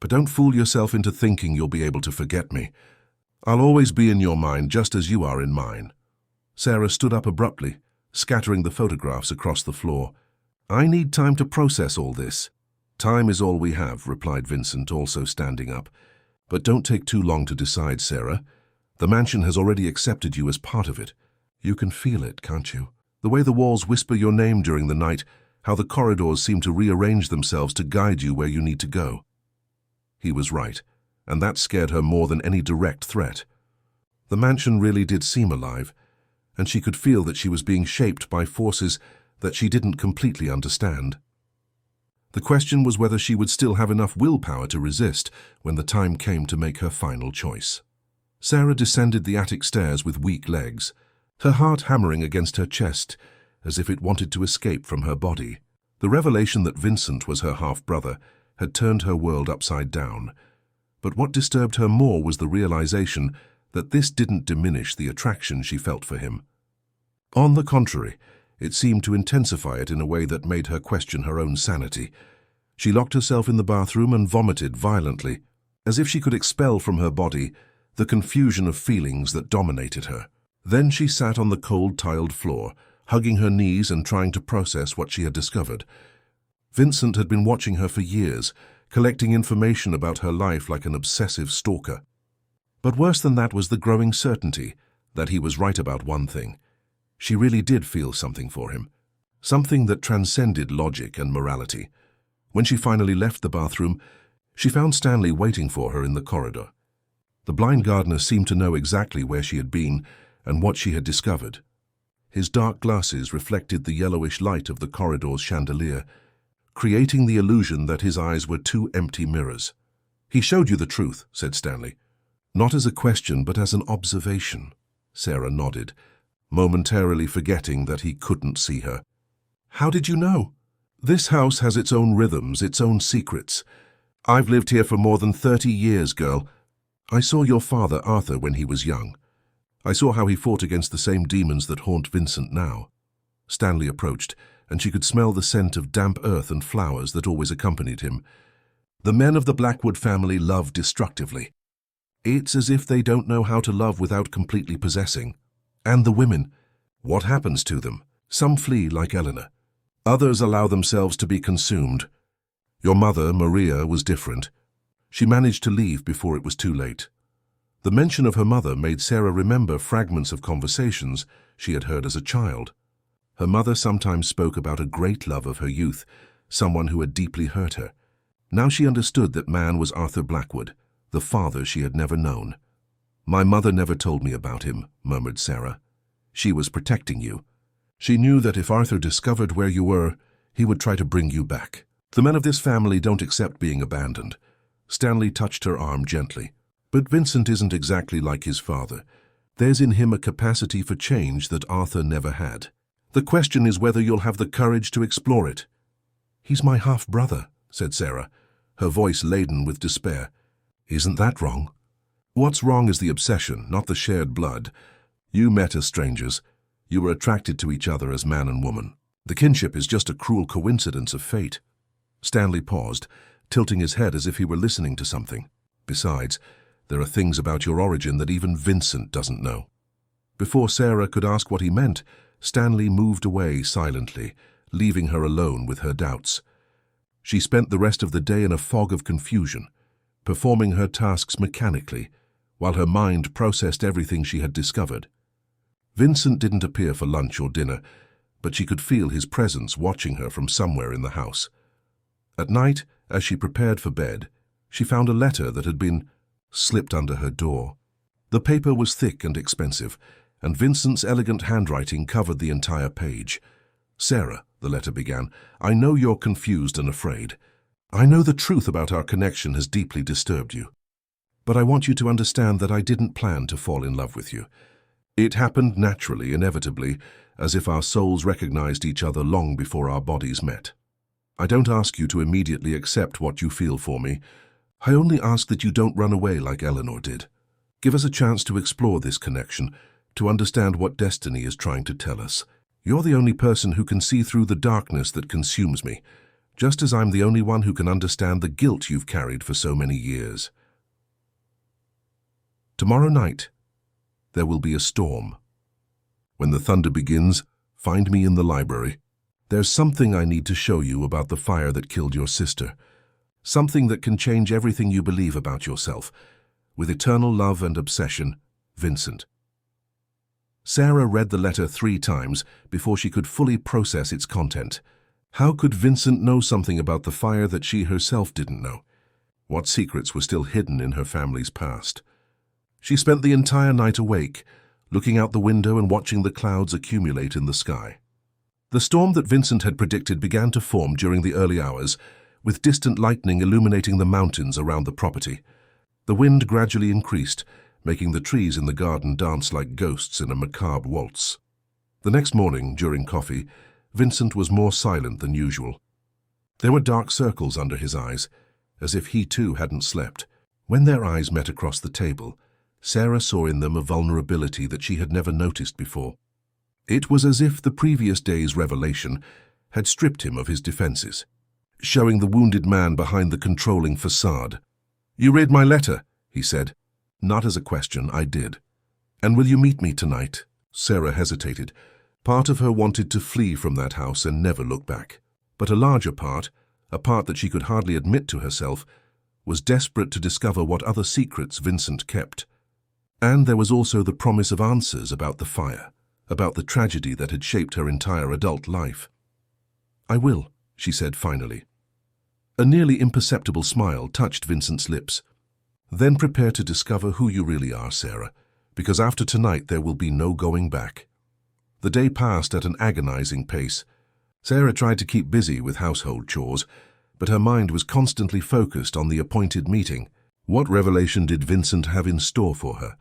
But don't fool yourself into thinking you'll be able to forget me. I'll always be in your mind just as you are in mine. Sarah stood up abruptly, scattering the photographs across the floor. I need time to process all this. Time is all we have, replied Vincent, also standing up. But don't take too long to decide, Sarah. The mansion has already accepted you as part of it. You can feel it, can't you? The way the walls whisper your name during the night, how the corridors seem to rearrange themselves to guide you where you need to go. He was right, and that scared her more than any direct threat. The mansion really did seem alive, and she could feel that she was being shaped by forces that she didn't completely understand. The question was whether she would still have enough willpower to resist when the time came to make her final choice. Sarah descended the attic stairs with weak legs, her heart hammering against her chest as if it wanted to escape from her body. The revelation that Vincent was her half-brother had turned her world upside down. But what disturbed her more was the realization that this didn't diminish the attraction she felt for him. On the contrary, it seemed to intensify it in a way that made her question her own sanity. She locked herself in the bathroom and vomited violently, as if she could expel from her body the confusion of feelings that dominated her. Then she sat on the cold tiled floor, hugging her knees and trying to process what she had discovered. Vincent had been watching her for years, collecting information about her life like an obsessive stalker. But worse than that was the growing certainty that he was right about one thing. She really did feel something for him, something that transcended logic and morality. When she finally left the bathroom, she found Stanley waiting for her in the corridor. The blind gardener seemed to know exactly where she had been and what she had discovered. His dark glasses reflected the yellowish light of the corridor's chandelier, creating the illusion that his eyes were two empty mirrors. He showed you the truth, said Stanley. Not as a question, but as an observation. Sarah nodded, momentarily forgetting that he couldn't see her. How did you know? This house has its own rhythms, its own secrets. I've lived here for more than 30 years, girl. I saw your father, Arthur, when he was young. I saw how he fought against the same demons that haunt Vincent now. Stanley approached, and she could smell the scent of damp earth and flowers that always accompanied him. The men of the Blackwood family love destructively. It's as if they don't know how to love without completely possessing. And the women, what happens to them? Some flee like Eleanor. Others allow themselves to be consumed. Your mother, Maria, was different. She managed to leave before it was too late. The mention of her mother made Sarah remember fragments of conversations she had heard as a child. Her mother sometimes spoke about a great love of her youth, someone who had deeply hurt her. Now she understood that man was Arthur Blackwood, the father she had never known. My mother never told me about him, murmured Sarah. She was protecting you. She knew that if Arthur discovered where you were, he would try to bring you back. The men of this family don't accept being abandoned. Stanley touched her arm gently. But Vincent isn't exactly like his father. There's in him a capacity for change that Arthur never had. The question is whether you'll have the courage to explore it. He's my half-brother, said Sarah, her voice laden with despair. Isn't that wrong? What's wrong is the obsession, not the shared blood. You met as strangers. You were attracted to each other as man and woman. The kinship is just a cruel coincidence of fate. Stanley paused, tilting his head as if he were listening to something. Besides, there are things about your origin that even Vincent doesn't know. Before Sarah could ask what he meant, Stanley moved away silently, leaving her alone with her doubts. She spent the rest of the day in a fog of confusion, performing her tasks mechanically, while her mind processed everything she had discovered. Vincent didn't appear for lunch or dinner, but she could feel his presence watching her from somewhere in the house. At night, as she prepared for bed, she found a letter that had been slipped under her door. The paper was thick and expensive, and Vincent's elegant handwriting covered the entire page. Sarah, the letter began, I know you're confused and afraid. I know the truth about our connection has deeply disturbed you. But I want you to understand that I didn't plan to fall in love with you. It happened naturally, inevitably, as if our souls recognized each other long before our bodies met. I don't ask you to immediately accept what you feel for me. I only ask that you don't run away like Eleanor did. Give us a chance to explore this connection, to understand what destiny is trying to tell us. You're the only person who can see through the darkness that consumes me, just as I'm the only one who can understand the guilt you've carried for so many years. Tomorrow night, there will be a storm. When the thunder begins, find me in the library. There's something I need to show you about the fire that killed your sister. Something that can change everything you believe about yourself. With eternal love and obsession, Vincent. Sarah read the letter 3 times before she could fully process its content. How could Vincent know something about the fire that she herself didn't know? What secrets were still hidden in her family's past? She spent the entire night awake, looking out the window and watching the clouds accumulate in the sky. The storm that Vincent had predicted began to form during the early hours, with distant lightning illuminating the mountains around the property. The wind gradually increased, making the trees in the garden dance like ghosts in a macabre waltz. The next morning, during coffee, Vincent was more silent than usual. There were dark circles under his eyes, as if he too hadn't slept. When their eyes met across the table, Sarah saw in them a vulnerability that she had never noticed before. It was as if the previous day's revelation had stripped him of his defenses, showing the wounded man behind the controlling facade. "You read my letter," he said. "Not as a question, I did." "And will you meet me tonight?" Sarah hesitated. Part of her wanted to flee from that house and never look back. But a larger part, a part that she could hardly admit to herself, was desperate to discover what other secrets Vincent kept. And there was also the promise of answers about the fire, about the tragedy that had shaped her entire adult life. "I will," she said finally. A nearly imperceptible smile touched Vincent's lips. "Then prepare to discover who you really are, Sarah, because after tonight there will be no going back." The day passed at an agonizing pace. Sarah tried to keep busy with household chores, but her mind was constantly focused on the appointed meeting. What revelation did Vincent have in store for her?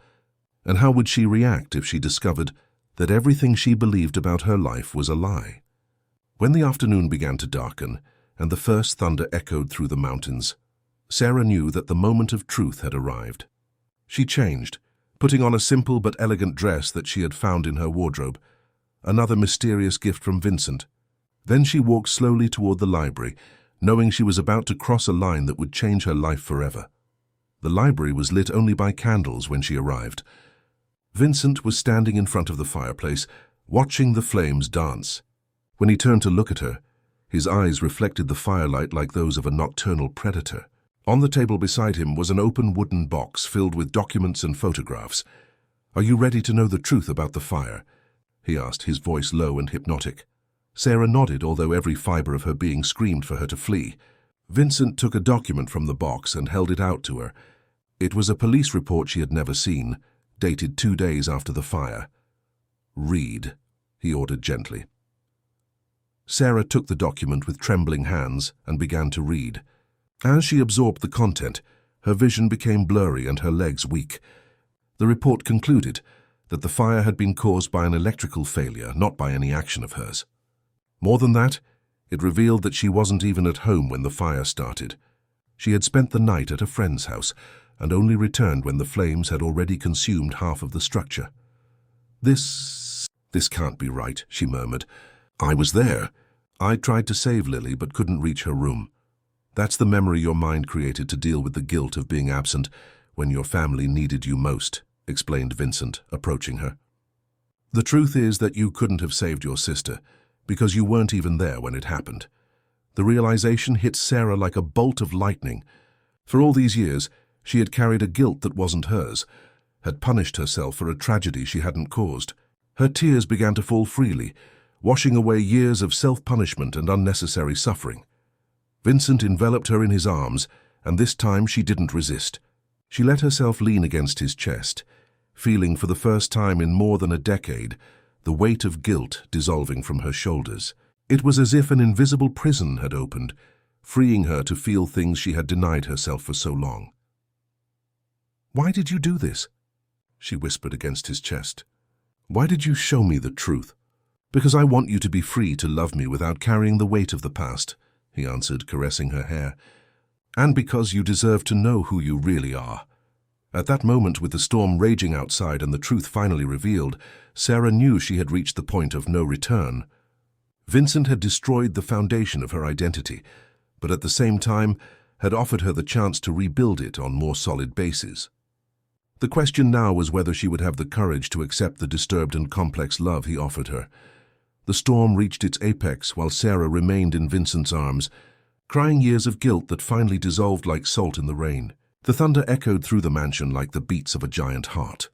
And how would she react if she discovered that everything she believed about her life was a lie? When the afternoon began to darken and the first thunder echoed through the mountains, Sarah knew that the moment of truth had arrived. She changed, putting on a simple but elegant dress that she had found in her wardrobe, another mysterious gift from Vincent. Then she walked slowly toward the library, knowing she was about to cross a line that would change her life forever. The library was lit only by candles when she arrived. Vincent was standing in front of the fireplace, watching the flames dance. When he turned to look at her, his eyes reflected the firelight like those of a nocturnal predator. On the table beside him was an open wooden box filled with documents and photographs. "Are you ready to know the truth about the fire?" he asked, his voice low and hypnotic. Sarah nodded, although every fiber of her being screamed for her to flee. Vincent took a document from the box and held it out to her. It was a police report she had never seen, dated 2 days after the fire. "Read," he ordered gently. Sarah took the document with trembling hands and began to read. As she absorbed the content, her vision became blurry and her legs weak. The report concluded that the fire had been caused by an electrical failure, not by any action of hers. More than that, it revealed that she wasn't even at home when the fire started. She had spent the night at a friend's house and only returned when the flames had already consumed half of the structure. This can't be right," she murmured. "I was there. I tried to save Lily but couldn't reach her room." "That's the memory your mind created to deal with the guilt of being absent when your family needed you most," explained Vincent, approaching her. "The truth is that you couldn't have saved your sister because you weren't even there when it happened." The realization hit Sarah like a bolt of lightning. For all these years, she had carried a guilt that wasn't hers, had punished herself for a tragedy she hadn't caused. Her tears began to fall freely, washing away years of self-punishment and unnecessary suffering. Vincent enveloped her in his arms, and this time she didn't resist. She let herself lean against his chest, feeling for the first time in more than a decade the weight of guilt dissolving from her shoulders. It was as if an invisible prison had opened, freeing her to feel things she had denied herself for so long. Why did you do this? She whispered against his chest. Why did you show me the truth? Because I want you to be free to love me without carrying the weight of the past, he answered, caressing her hair. And because you deserve to know who you really are. At that moment, with the storm raging outside and the truth finally revealed, Sarah knew she had reached the point of no return. Vincent had destroyed the foundation of her identity, but at the same time had offered her the chance to rebuild it on more solid bases. The question now was whether she would have the courage to accept the disturbed and complex love he offered her. The storm reached its apex while Sarah remained in Vincent's arms, crying years of guilt that finally dissolved like salt in the rain. The thunder echoed through the mansion like the beats of a giant heart,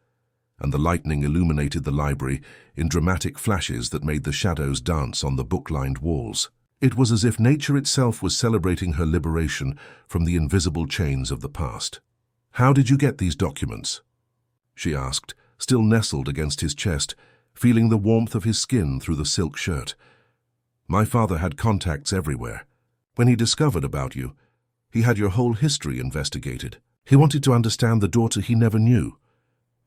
and the lightning illuminated the library in dramatic flashes that made the shadows dance on the book-lined walls. It was as if nature itself was celebrating her liberation from the invisible chains of the past. How did you get these documents? She asked, still nestled against his chest, feeling the warmth of his skin through the silk shirt. My father had contacts everywhere. When he discovered about you, he had your whole history investigated. He wanted to understand the daughter he never knew.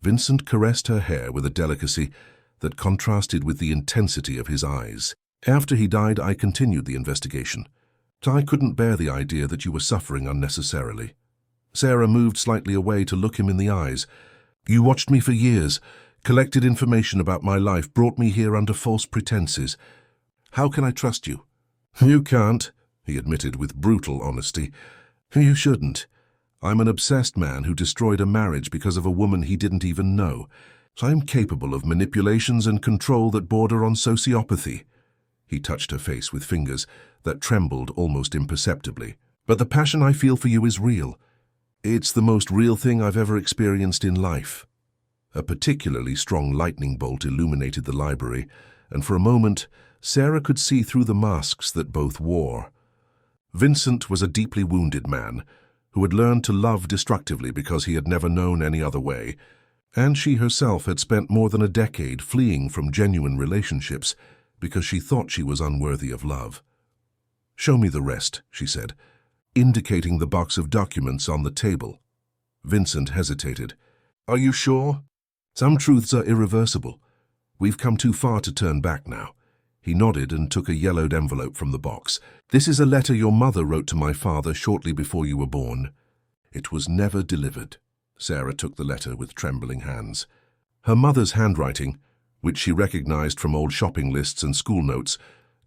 Vincent caressed her hair with a delicacy that contrasted with the intensity of his eyes. After he died, I continued the investigation. I couldn't bear the idea that you were suffering unnecessarily. Sarah moved slightly away to look him in the eyes. You watched me for years, collected information about my life, brought me here under false pretenses. How can I trust you? You can't, he admitted with brutal honesty. You shouldn't. I'm an obsessed man who destroyed a marriage because of a woman he didn't even know. I'm capable of manipulations and control that border on sociopathy. He touched her face with fingers that trembled almost imperceptibly. But the passion I feel for you is real. It's the most real thing I've ever experienced in life. A particularly strong lightning bolt illuminated the library, and for a moment, Sarah could see through the masks that both wore. Vincent was a deeply wounded man who had learned to love destructively because he had never known any other way, and she herself had spent more than a decade fleeing from genuine relationships because she thought she was unworthy of love. Show me the rest, she said, indicating the box of documents on the table. Vincent hesitated. Are you sure? Some truths are irreversible. We've come too far to turn back now. He nodded and took a yellowed envelope from the box. This is a letter your mother wrote to my father shortly before you were born. It was never delivered. Sarah took the letter with trembling hands. Her mother's handwriting, which she recognized from old shopping lists and school notes,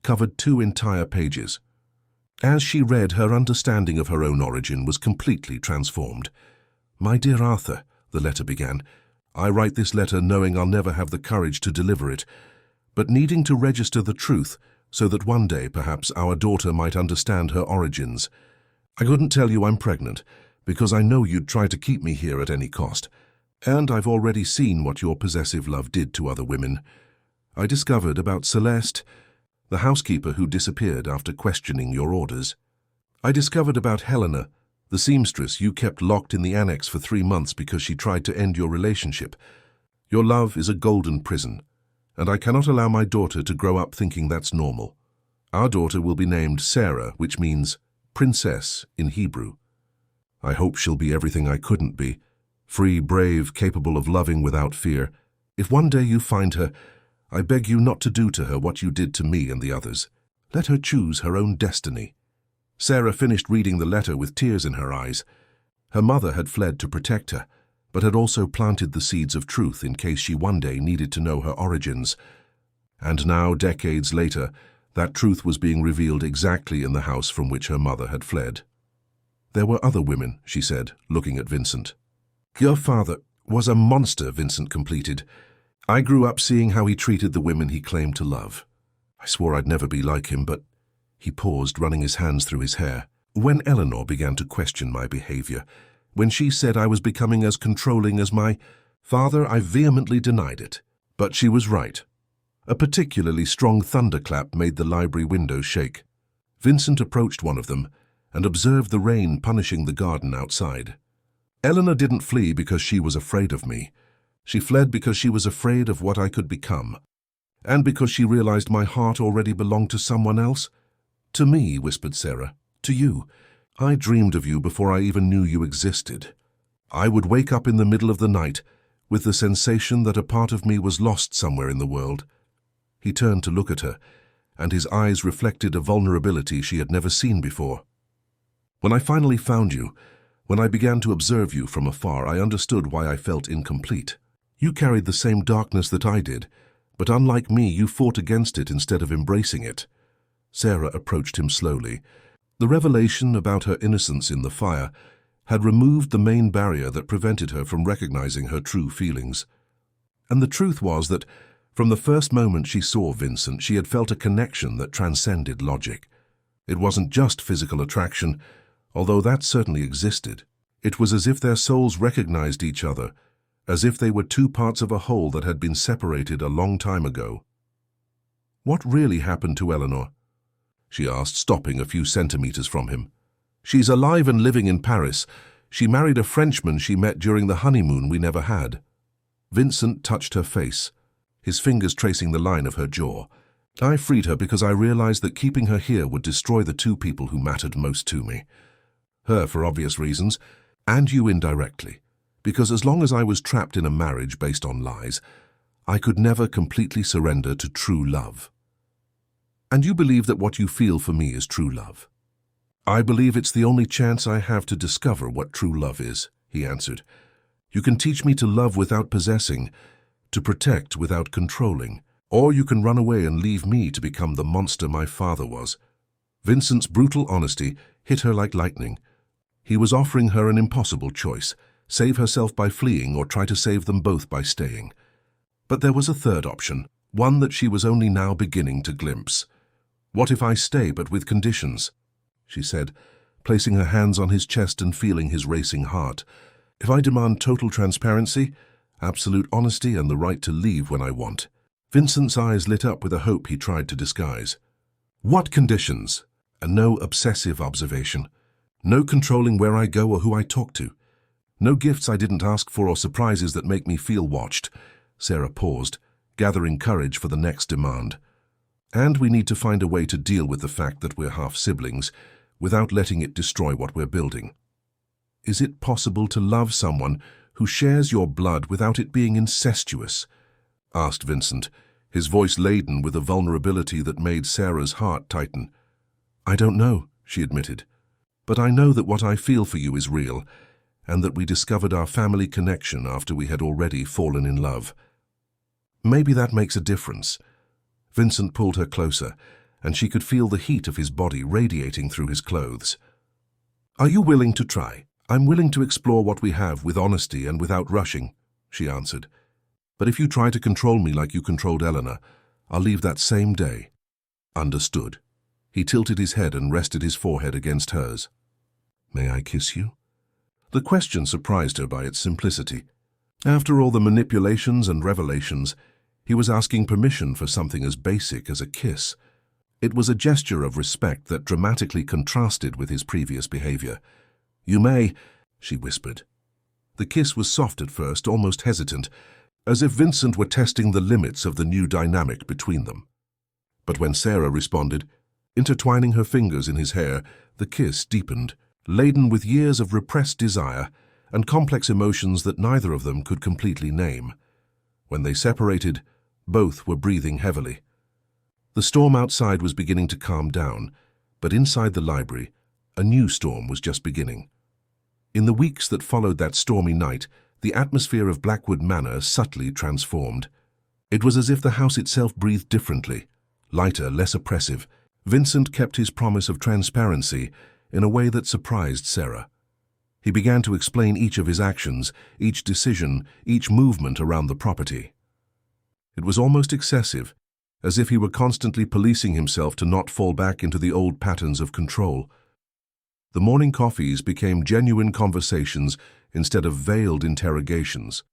covered 2 entire pages. As she read, her understanding of her own origin was completely transformed. My dear Arthur, the letter began, I write this letter knowing I'll never have the courage to deliver it, but needing to register the truth so that one day perhaps our daughter might understand her origins. I couldn't tell you I'm pregnant because I know you'd try to keep me here at any cost, and I've already seen what your possessive love did to other women. I discovered about Celeste, the housekeeper who disappeared after questioning your orders. I discovered about Helena, the seamstress you kept locked in the annex for 3 months because she tried to end your relationship. Your love is a golden prison, and I cannot allow my daughter to grow up thinking that's normal. Our daughter will be named Sarah, which means princess in Hebrew. I hope she'll be everything I couldn't be, free, brave, capable of loving without fear. If one day you find her, I beg you not to do to her what you did to me and the others. Let her choose her own destiny. Sarah finished reading the letter with tears in her eyes. Her mother had fled to protect her, but had also planted the seeds of truth in case she one day needed to know her origins. And now, decades later, that truth was being revealed exactly in the house from which her mother had fled. There were other women, she said, looking at Vincent. Your father was a monster, Vincent completed. I grew up seeing how he treated the women he claimed to love. I swore I'd never be like him, but... He paused, running his hands through his hair. When Eleanor began to question my behavior, when she said I was becoming as controlling as my father, I vehemently denied it. But she was right. A particularly strong thunderclap made the library windows shake. Vincent approached one of them and observed the rain punishing the garden outside. Eleanor didn't flee because she was afraid of me. She fled because she was afraid of what I could become, and because she realized my heart already belonged to someone else. To me, whispered Sarah. To you. I dreamed of you before I even knew you existed. I would wake up in the middle of the night with the sensation that a part of me was lost somewhere in the world. He turned to look at her, and his eyes reflected a vulnerability she had never seen before. When I finally found you, when I began to observe you from afar, I understood why I felt incomplete. You carried the same darkness that I did, but unlike me, you fought against it instead of embracing it. Sarah approached him slowly. The revelation about her innocence in the fire had removed the main barrier that prevented her from recognizing her true feelings. And the truth was that, from the first moment she saw Vincent, she had felt a connection that transcended logic. It wasn't just physical attraction, although that certainly existed. It was as if their souls recognized each other, as if they were two parts of a whole that had been separated a long time ago. "What really happened to Eleanor?" she asked, stopping a few centimeters from him. "She's alive and living in Paris. She married a Frenchman she met during the honeymoon we never had." Vincent touched her face, his fingers tracing the line of her jaw. "I freed her because I realized that keeping her here would destroy the two people who mattered most to me. Her for obvious reasons, and you indirectly, because as long as I was trapped in a marriage based on lies, I could never completely surrender to true love." "And you believe that what you feel for me is true love?" "I believe it's the only chance I have to discover what true love is," he answered. "You can teach me to love without possessing, to protect without controlling, or you can run away and leave me to become the monster my father was." Vincent's brutal honesty hit her like lightning. He was offering her an impossible choice: save herself by fleeing or try to save them both by staying. But there was a third option, one that she was only now beginning to glimpse. "What if I stay, but with conditions?" she said, placing her hands on his chest and feeling his racing heart. "If I demand total transparency, absolute honesty, and the right to leave when I want?" Vincent's eyes lit up with a hope he tried to disguise. "What conditions?" And no obsessive observation. No controlling where I go or who I talk to. No gifts I didn't ask for or surprises that make me feel watched. Sarah paused, gathering courage for the next demand. "And we need to find a way to deal with the fact that we're half-siblings, without letting it destroy what we're building." "Is it possible to love someone who shares your blood without it being incestuous?" asked Vincent, his voice laden with a vulnerability that made Sarah's heart tighten. "I don't know," she admitted. "But I know that what I feel for you is real, and that we discovered our family connection after we had already fallen in love. Maybe that makes a difference." Vincent pulled her closer, and she could feel the heat of his body radiating through his clothes. "Are you willing to try?" "I'm willing to explore what we have with honesty and without rushing," she answered. "But if you try to control me like you controlled Eleanor, I'll leave that same day." "Understood." He tilted his head and rested his forehead against hers. "May I kiss you?" The question surprised her by its simplicity. After all the manipulations and revelations, he was asking permission for something as basic as a kiss. It was a gesture of respect that dramatically contrasted with his previous behavior. "You may," she whispered. The kiss was soft at first, almost hesitant, as if Vincent were testing the limits of the new dynamic between them. But when Sarah responded, intertwining her fingers in his hair, the kiss deepened, laden with years of repressed desire and complex emotions that neither of them could completely name. When they separated, both were breathing heavily. The storm outside was beginning to calm down, but inside the library, a new storm was just beginning. In the weeks that followed that stormy night, the atmosphere of Blackwood Manor subtly transformed. It was as if the house itself breathed differently, lighter, less oppressive. Vincent kept his promise of transparency in a way that surprised Sarah. He began to explain each of his actions, each decision, each movement around the property. It was almost excessive, as if he were constantly policing himself to not fall back into the old patterns of control. The morning coffees became genuine conversations instead of veiled interrogations.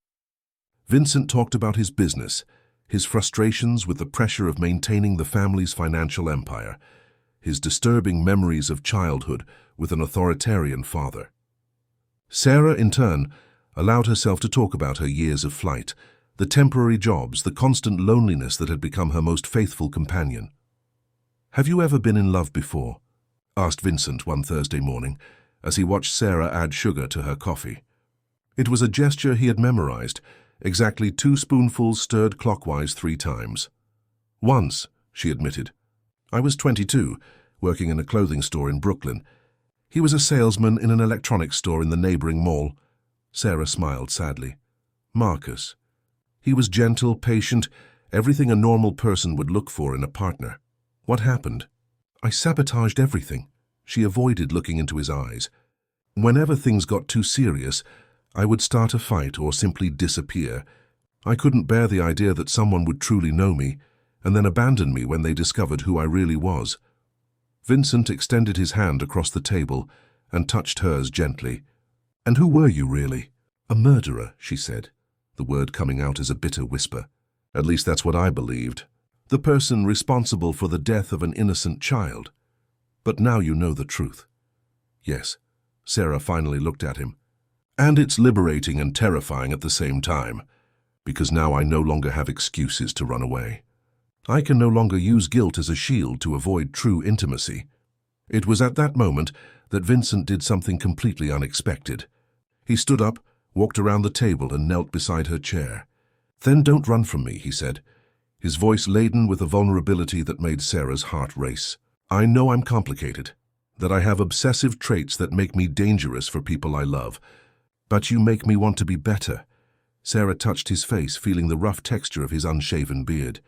Vincent talked about his business, his frustrations with the pressure of maintaining the family's financial empire, his disturbing memories of childhood with an authoritarian father. Sarah, in turn, allowed herself to talk about her years of flight, the temporary jobs, the constant loneliness that had become her most faithful companion. "Have you ever been in love before?" asked Vincent one Thursday morning, as he watched Sarah add sugar to her coffee. It was a gesture he had memorized, exactly 2 spoonfuls stirred clockwise 3 times. Once, she admitted. I was 22, working in a clothing store in Brooklyn. He was a salesman in an electronics store in the neighboring mall. Sarah smiled sadly. Marcus. He was gentle, patient, everything a normal person would look for in a partner. What happened? I sabotaged everything. She avoided looking into his eyes. Whenever things got too serious, I would start a fight or simply disappear. I couldn't bear the idea that someone would truly know me, and then abandon me when they discovered who I really was. Vincent extended his hand across the table and touched hers gently. And who were you really? A murderer, she said, the word coming out as a bitter whisper. At least that's what I believed. The person responsible for the death of an innocent child. But now you know the truth. Yes, Sarah finally looked at him. And it's liberating and terrifying at the same time, because now I no longer have excuses to run away. I can no longer use guilt as a shield to avoid true intimacy. It was at that moment that Vincent did something completely unexpected. He stood up, walked around the table and knelt beside her chair. Then don't run from me, he said, his voice laden with a vulnerability that made Sarah's heart race. I know I'm complicated, that I have obsessive traits that make me dangerous for people I love. But you make me want to be better. Sarah touched his face, feeling the rough texture of his unshaven beard.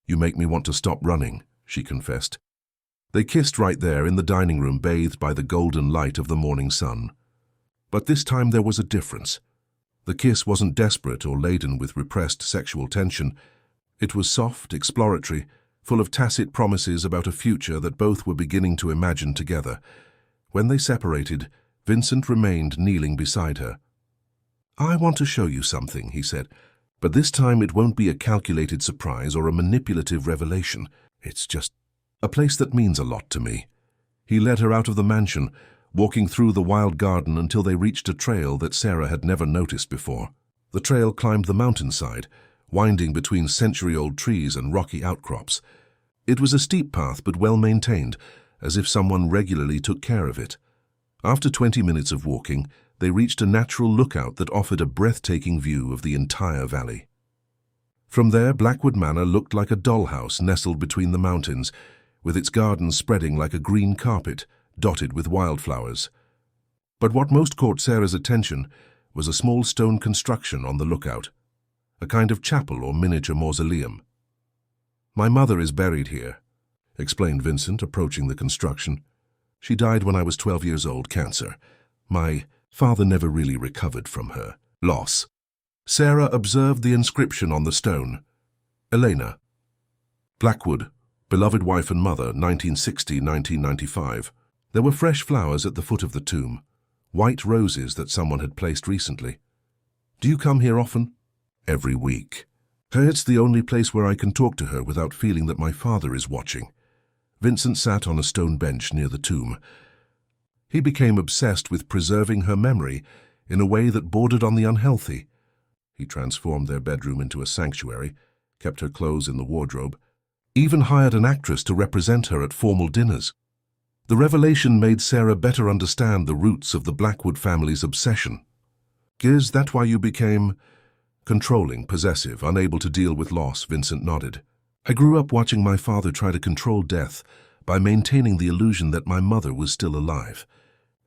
You make me want to stop running, she confessed. They kissed right there in the dining room, bathed by the golden light of the morning sun. But this time there was a difference. The kiss wasn't desperate or laden with repressed sexual tension. It was soft, exploratory, full of tacit promises about a future that both were beginning to imagine together. When they separated, Vincent remained kneeling beside her. I want to show you something, he said, but this time it won't be a calculated surprise or a manipulative revelation. It's just a place that means a lot to me. He led her out of the mansion, walking through the wild garden until they reached a trail that Sarah had never noticed before. The trail climbed the mountainside, winding between century-old trees and rocky outcrops. It was a steep path but well-maintained, as if someone regularly took care of it. After 20 minutes of walking, they reached a natural lookout that offered a breathtaking view of the entire valley. From there, Blackwood Manor looked like a dollhouse nestled between the mountains, with its gardens spreading like a green carpet, dotted with wildflowers. But what most caught Sarah's attention was a small stone construction on the lookout, a kind of chapel or miniature mausoleum. My mother is buried here, explained Vincent, approaching the construction. She died when I was 12 years old, cancer. My father never really recovered from her loss. Sarah observed the inscription on the stone. Elena. Blackwood, beloved wife and mother, 1960-1995. There were fresh flowers at the foot of the tomb, white roses that someone had placed recently. Do you come here often? Every week. It's the only place where I can talk to her without feeling that my father is watching. Vincent sat on a stone bench near the tomb. He became obsessed with preserving her memory in a way that bordered on the unhealthy. He transformed their bedroom into a sanctuary, kept her clothes in the wardrobe, even hired an actress to represent her at formal dinners. The revelation made Sarah better understand the roots of the Blackwood family's obsession. Is that why you became controlling, possessive, unable to deal with loss? Vincent nodded. I grew up watching my father try to control death by maintaining the illusion that my mother was still alive.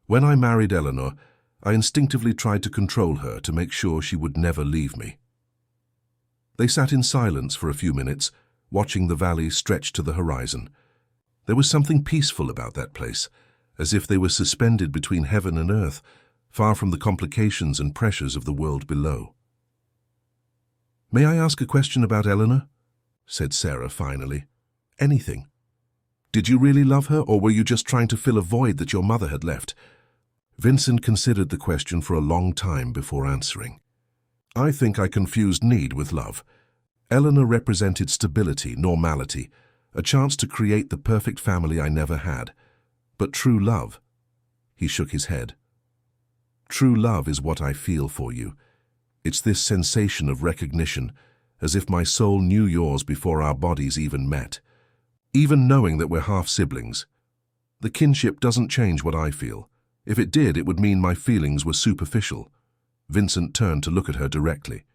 When I married Eleanor, I instinctively tried to control her to make sure she would never leave me. They sat in silence for a few minutes, watching the valley stretch to the horizon. There was something peaceful about that place, as if they were suspended between heaven and earth, far from the complications and pressures of the world below. May I ask a question about Eleanor? Said Sarah finally. Anything. Did you really love her, or were you just trying to fill a void that your mother had left? Vincent considered the question for a long time before answering. I think I confused need with love. Eleanor represented stability, normality, a chance to create the perfect family I never had. But true love, he shook his head. True love is what I feel for you. It's this sensation of recognition, as if my soul knew yours before our bodies even met. Even knowing that we're half-siblings. The kinship doesn't change what I feel. If it did, it would mean my feelings were superficial. Vincent turned to look at her directly.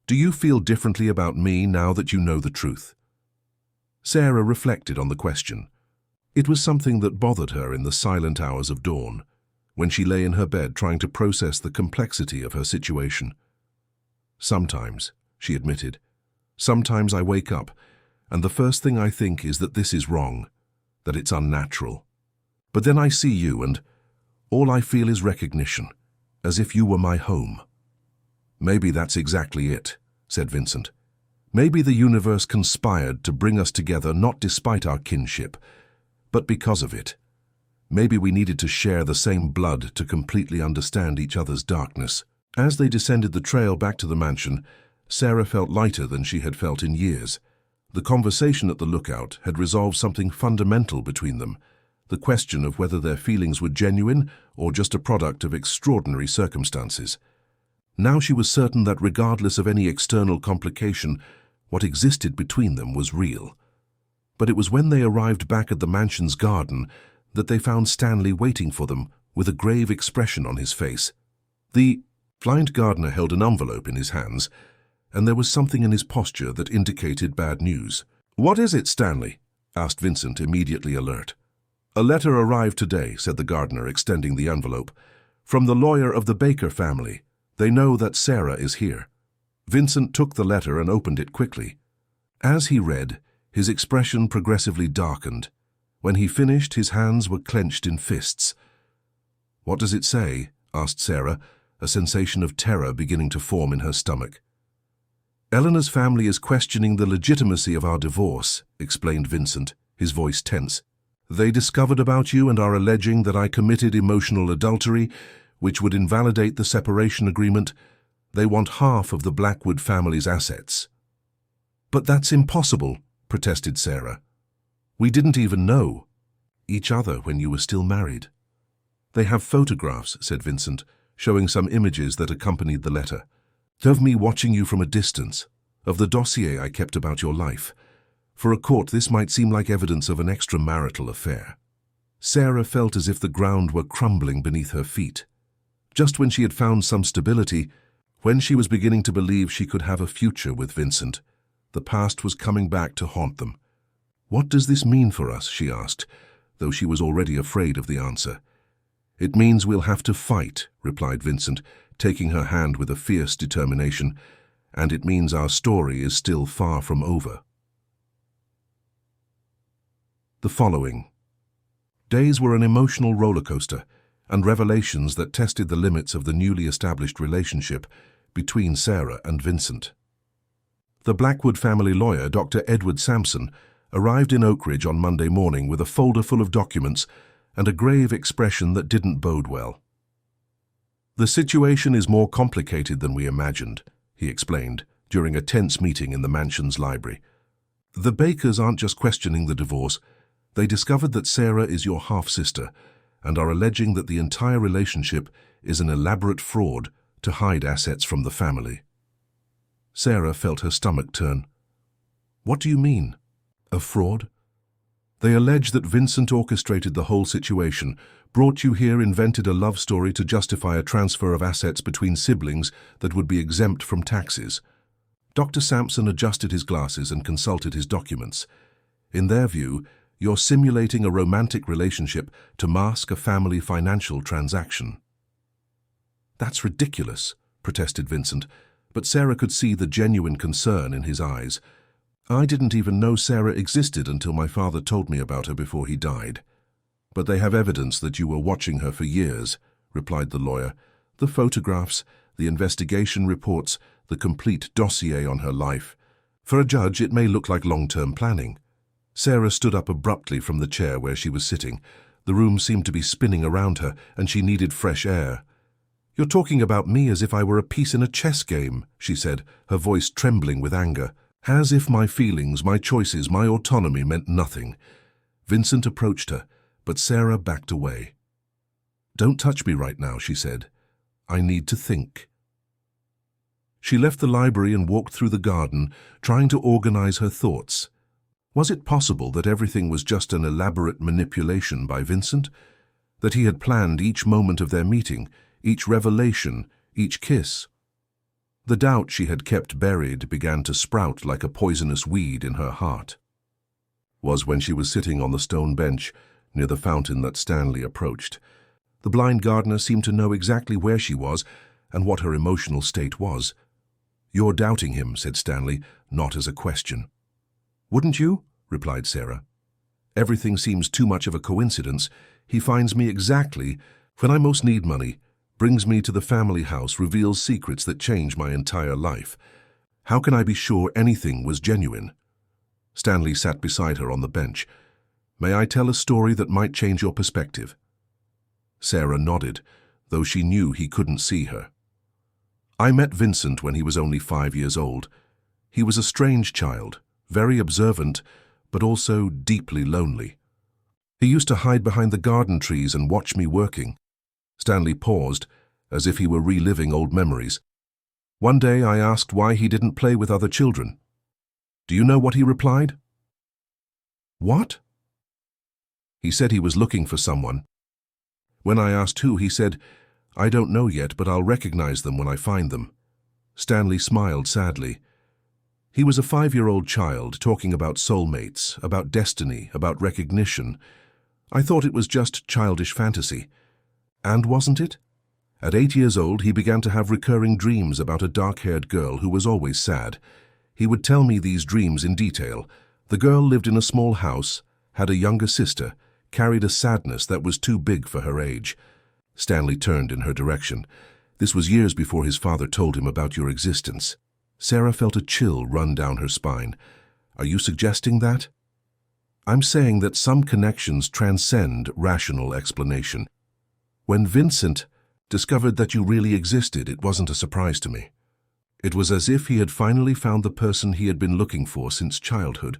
Do you feel differently about me now that you know the truth? Sarah reflected on the question. It was something that bothered her in the silent hours of dawn, when she lay in her bed trying to process the complexity of her situation. Sometimes, she admitted, sometimes I wake up, and the first thing I think is that this is wrong, that it's unnatural. But then I see you, and all I feel is recognition, as if you were my home. Maybe that's exactly it, said Vincent. Maybe the universe conspired to bring us together not despite our kinship, but because of it. Maybe we needed to share the same blood to completely understand each other's darkness. As they descended the trail back to the mansion, Sarah felt lighter than she had felt in years. The conversation at the lookout had resolved something fundamental between them, the question of whether their feelings were genuine or just a product of extraordinary circumstances. Now she was certain that regardless of any external complication, what existed between them was real. But it was when they arrived back at the mansion's garden that they found Stanley waiting for them with a grave expression on his face. The blind gardener held an envelope in his hands, and there was something in his posture that indicated bad news. "What is it, Stanley?" asked Vincent, immediately alert. "A letter arrived today," said the gardener, extending the envelope. "From the lawyer of the Baker family. They know that Sarah is here." Vincent took the letter and opened it quickly. As he read, his expression progressively darkened. When he finished, his hands were clenched in fists. "What does it say?" asked Sarah, a sensation of terror beginning to form in her stomach. "Eleanor's family is questioning the legitimacy of our divorce," explained Vincent, his voice tense. "They discovered about you and are alleging that I committed emotional adultery, which would invalidate the separation agreement. They want half of the Blackwood family's assets." "But that's impossible," protested Sarah. "We didn't even know each other when you were still married." "They have photographs," said Vincent, showing some images that accompanied the letter. "Of me watching you from a distance, of the dossier I kept about your life. For a court, this might seem like evidence of an extramarital affair." Sarah felt as if the ground were crumbling beneath her feet. Just when she had found some stability, when she was beginning to believe she could have a future with Vincent, the past was coming back to haunt them. "What does this mean for us?" she asked, though she was already afraid of the answer. "It means we'll have to fight," replied Vincent, taking her hand with a fierce determination, "and it means our story is still far from over." The following days were an emotional roller coaster, and revelations that tested the limits of the newly established relationship between Sarah and Vincent. The Blackwood family lawyer, Dr. Edward Sampson, arrived in Oak Ridge on Monday morning with a folder full of documents and a grave expression that didn't bode well. "The situation is more complicated than we imagined," he explained during a tense meeting in the mansion's library. "The Bakers aren't just questioning the divorce. They discovered that Sarah is your half-sister and are alleging that the entire relationship is an elaborate fraud to hide assets from the family." Sarah felt her stomach turn. "What do you mean? A fraud?" "They allege that Vincent orchestrated the whole situation, brought you here, invented a love story to justify a transfer of assets between siblings that would be exempt from taxes." Dr. Sampson adjusted his glasses and consulted his documents. "In their view, you're simulating a romantic relationship to mask a family financial transaction." "That's ridiculous," protested Vincent, but Sarah could see the genuine concern in his eyes. "I didn't even know Sarah existed until my father told me about her before he died." "But they have evidence that you were watching her for years," replied the lawyer. "The photographs, the investigation reports, the complete dossier on her life. For a judge, it may look like long-term planning." Sarah stood up abruptly from the chair where she was sitting. The room seemed to be spinning around her, and she needed fresh air. "You're talking about me as if I were a piece in a chess game," she said, her voice trembling with anger. "As if my feelings, my choices, my autonomy meant nothing." Vincent approached her, but Sarah backed away. "Don't touch me right now," she said. "I need to think." She left the library and walked through the garden, trying to organize her thoughts. Was it possible that everything was just an elaborate manipulation by Vincent? That he had planned each moment of their meeting, each revelation, each kiss. The doubt she had kept buried began to sprout like a poisonous weed in her heart. Was when she was sitting on the stone bench near the fountain that Stanley approached. The blind gardener seemed to know exactly where she was and what her emotional state was. "You're doubting him," said Stanley, not as a question. "Wouldn't you?" replied Sarah. "Everything seems too much of a coincidence. He finds me exactly when I most need money, brings me to the family house, reveals secrets that change my entire life. How can I be sure anything was genuine?" Stanley sat beside her on the bench. "May I tell a story that might change your perspective?" Sarah nodded, though she knew he couldn't see her. "I met Vincent when he was only 5 years old. He was a strange child, very observant, but also deeply lonely. He used to hide behind the garden trees and watch me working." Stanley paused, as if he were reliving old memories. "One day I asked why he didn't play with other children. Do you know what he replied?" "What?" "He said he was looking for someone. When I asked who, he said, 'I don't know yet, but I'll recognize them when I find them.'" Stanley smiled sadly. He was a 5-year-old child talking about soulmates, about destiny, about recognition. I thought it was just childish fantasy. And wasn't it? At 8 years old, he began to have recurring dreams about a dark-haired girl who was always sad. He would tell me these dreams in detail. The girl lived in a small house, had a younger sister, carried a sadness that was too big for her age. Stanley turned in her direction. "This was years before his father told him about your existence." Sarah felt a chill run down her spine. "Are you suggesting that?" "I'm saying that some connections transcend rational explanation. When Vincent discovered that you really existed, it wasn't a surprise to me. It was as if he had finally found the person he had been looking for since childhood."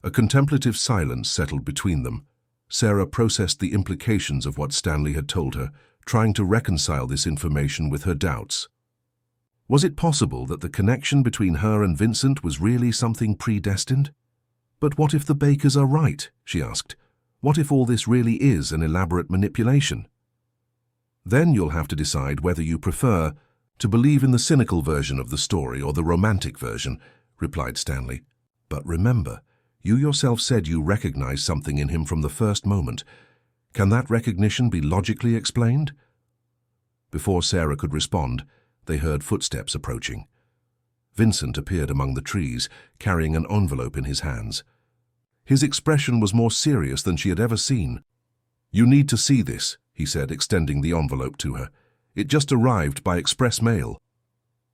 A contemplative silence settled between them. Sarah processed the implications of what Stanley had told her, trying to reconcile this information with her doubts. Was it possible that the connection between her and Vincent was really something predestined? "But what if the Bakers are right?" she asked. "What if all this really is an elaborate manipulation?" "Then you'll have to decide whether you prefer to believe in the cynical version of the story or the romantic version," replied Stanley. "But remember, you yourself said you recognized something in him from the first moment. Can that recognition be logically explained?" Before Sarah could respond, they heard footsteps approaching. Vincent appeared among the trees, carrying an envelope in his hands. His expression was more serious than she had ever seen. "You need to see this," he said, extending the envelope to her. "It just arrived by express mail."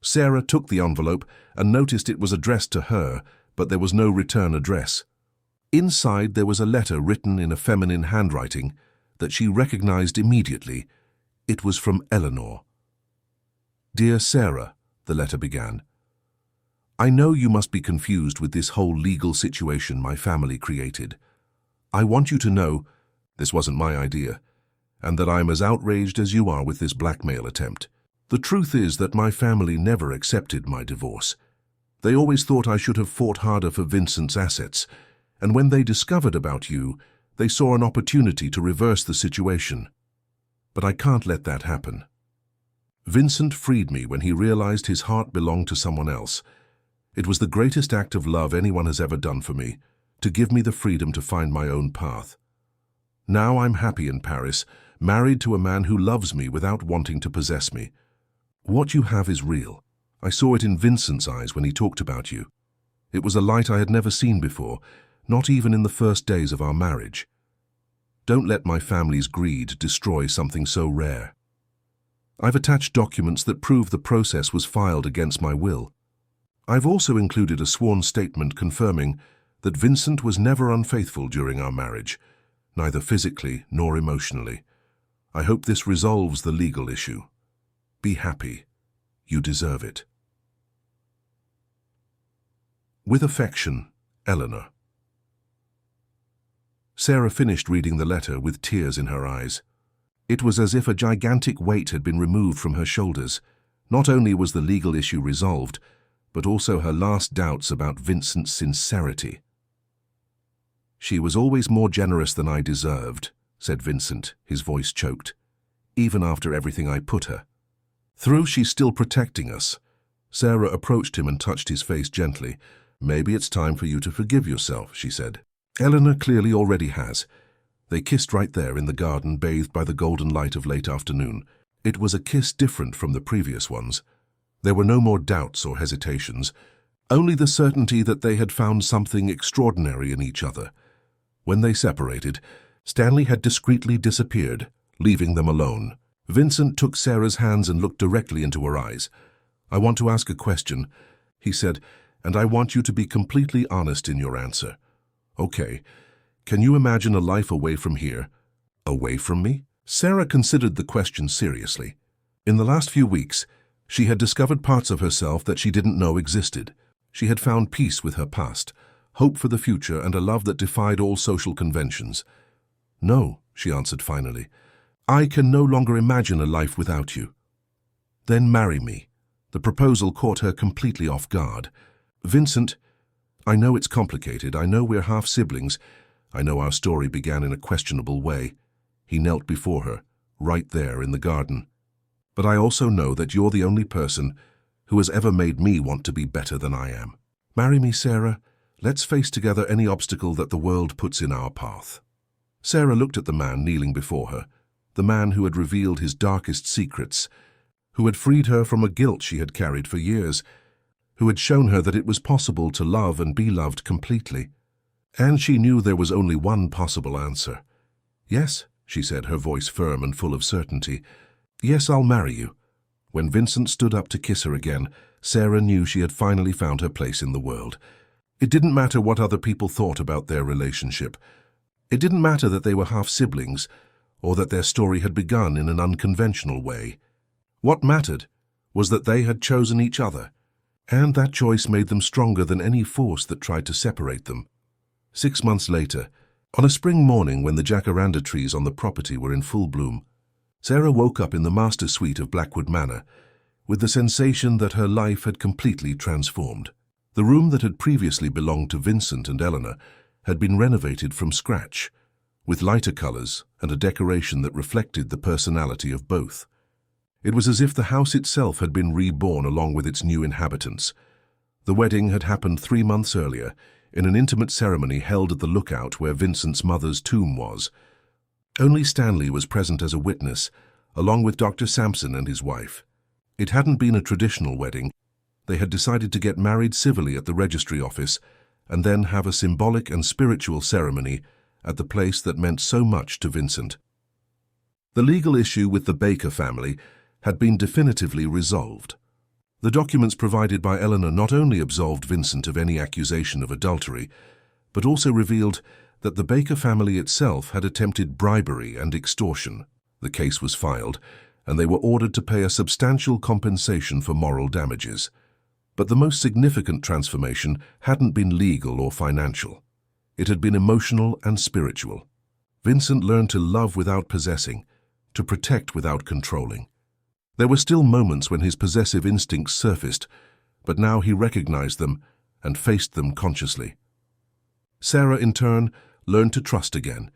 Sarah took the envelope and noticed it was addressed to her, but there was no return address. Inside there was a letter written in a feminine handwriting that she recognized immediately. It was from Eleanor. "Dear Sarah," the letter began, "I know you must be confused with this whole legal situation my family created. I want you to know this wasn't my idea, and that I'm as outraged as you are with this blackmail attempt. The truth is that my family never accepted my divorce. They always thought I should have fought harder for Vincent's assets, and when they discovered about you, they saw an opportunity to reverse the situation. But I can't let that happen. Vincent freed me when he realized his heart belonged to someone else. It was the greatest act of love anyone has ever done for me, to give me the freedom to find my own path. Now I'm happy in Paris, married to a man who loves me without wanting to possess me. What you have is real. I saw it in Vincent's eyes when he talked about you. It was a light I had never seen before, not even in the first days of our marriage. Don't let my family's greed destroy something so rare. I've attached documents that prove the process was filed against my will. I've also included a sworn statement confirming that Vincent was never unfaithful during our marriage, neither physically nor emotionally. I hope this resolves the legal issue. Be happy. You deserve it. With affection, Eleanor. Sarah finished reading the letter with tears in her eyes. It was as if a gigantic weight had been removed from her shoulders. Not only was the legal issue resolved, but also her last doubts about Vincent's sincerity. "She was always more generous than I deserved," said Vincent, his voice choked, "even after everything I put her. Through she's still protecting us. Sarah approached him and touched his face gently. Maybe it's time for you to forgive yourself, she said. Eleanor clearly already has. They kissed right there in the garden, bathed by the golden light of late afternoon. It was a kiss different from the previous ones. There were no more doubts or hesitations, only the certainty that they had found something extraordinary in each other. When they separated, Stanley had discreetly disappeared, leaving them alone. Vincent took Sarah's hands and looked directly into her eyes. "I want to ask a question," he said, "and I want you to be completely honest in your answer. Okay, can you imagine a life away from here? Away from me?" Sarah considered the question seriously. In the last few weeks, she had discovered parts of herself that she didn't know existed. She had found peace with her past, hope for the future, and a love that defied all social conventions. "No," she answered finally. "I can no longer imagine a life without you." "Then marry me." The proposal caught her completely off guard. "Vincent, I know it's complicated. I know we're half-siblings. I know our story began in a questionable way." He knelt before her, right there in the garden. "But I also know that you're the only person who has ever made me want to be better than I am. Marry me, Sarah. Let's face together any obstacle that the world puts in our path." Sarah looked at the man kneeling before her, the man who had revealed his darkest secrets, who had freed her from a guilt she had carried for years, who had shown her that it was possible to love and be loved completely. And she knew there was only one possible answer. "Yes," she said, her voice firm and full of certainty. "Yes, I'll marry you." When Vincent stood up to kiss her again, Sarah knew she had finally found her place in the world. It didn't matter what other people thought about their relationship. It didn't matter that they were half-siblings, or that their story had begun in an unconventional way. What mattered was that they had chosen each other, and that choice made them stronger than any force that tried to separate them. 6 months later, on a spring morning when the jacaranda trees on the property were in full bloom, Sarah woke up in the master suite of Blackwood Manor with the sensation that her life had completely transformed. The room that had previously belonged to Vincent and Eleanor had been renovated from scratch, with lighter colors and a decoration that reflected the personality of both. It was as if the house itself had been reborn along with its new inhabitants. The wedding had happened 3 months earlier, in an intimate ceremony held at the lookout where Vincent's mother's tomb was. Only Stanley was present as a witness, along with Dr. Sampson and his wife. It hadn't been a traditional wedding. They had decided to get married civilly at the registry office and then have a symbolic and spiritual ceremony at the place that meant so much to Vincent. The legal issue with the Baker family had been definitively resolved. The documents provided by Eleanor not only absolved Vincent of any accusation of adultery, but also revealed that the Baker family itself had attempted bribery and extortion. The case was filed, and they were ordered to pay a substantial compensation for moral damages. But the most significant transformation hadn't been legal or financial. It had been emotional and spiritual. Vincent learned to love without possessing, to protect without controlling. There were still moments when his possessive instincts surfaced, but now he recognized them and faced them consciously. Sarah, in turn, learned to trust again,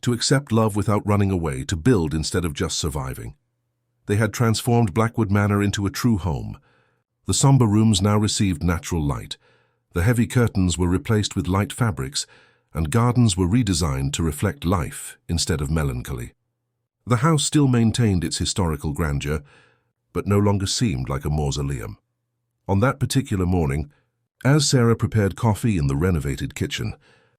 to accept love without running away, to build instead of just surviving. They had transformed Blackwood Manor into a true home. The somber rooms now received natural light. The heavy curtains were replaced with light fabrics, and gardens were redesigned to reflect life instead of melancholy. The house still maintained its historical grandeur, but no longer seemed like a mausoleum. On that particular morning, as Sarah prepared coffee in the renovated kitchen,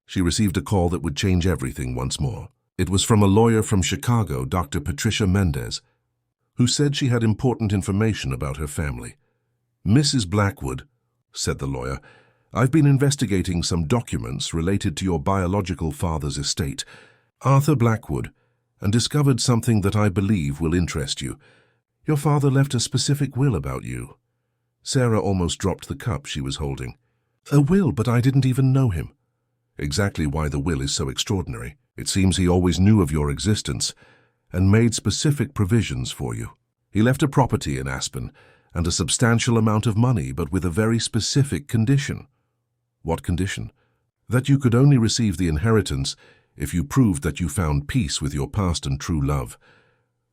she received a call that would change everything once more. It was from a lawyer from Chicago, Dr. Patricia Mendez, who said she had important information about her family. "Mrs. Blackwood," said the lawyer, "I've been investigating some documents related to your biological father's estate, Arthur Blackwood, and discovered something that I believe will interest you. Your father left a specific will about you." Sarah almost dropped the cup she was holding. "A will, but I didn't even know him." "Exactly why the will is so extraordinary. It seems he always knew of your existence and made specific provisions for you. He left a property in Aspen and a substantial amount of money, but with a very specific condition." "What condition?" "That you could only receive the inheritance if you proved that you found peace with your past and true love.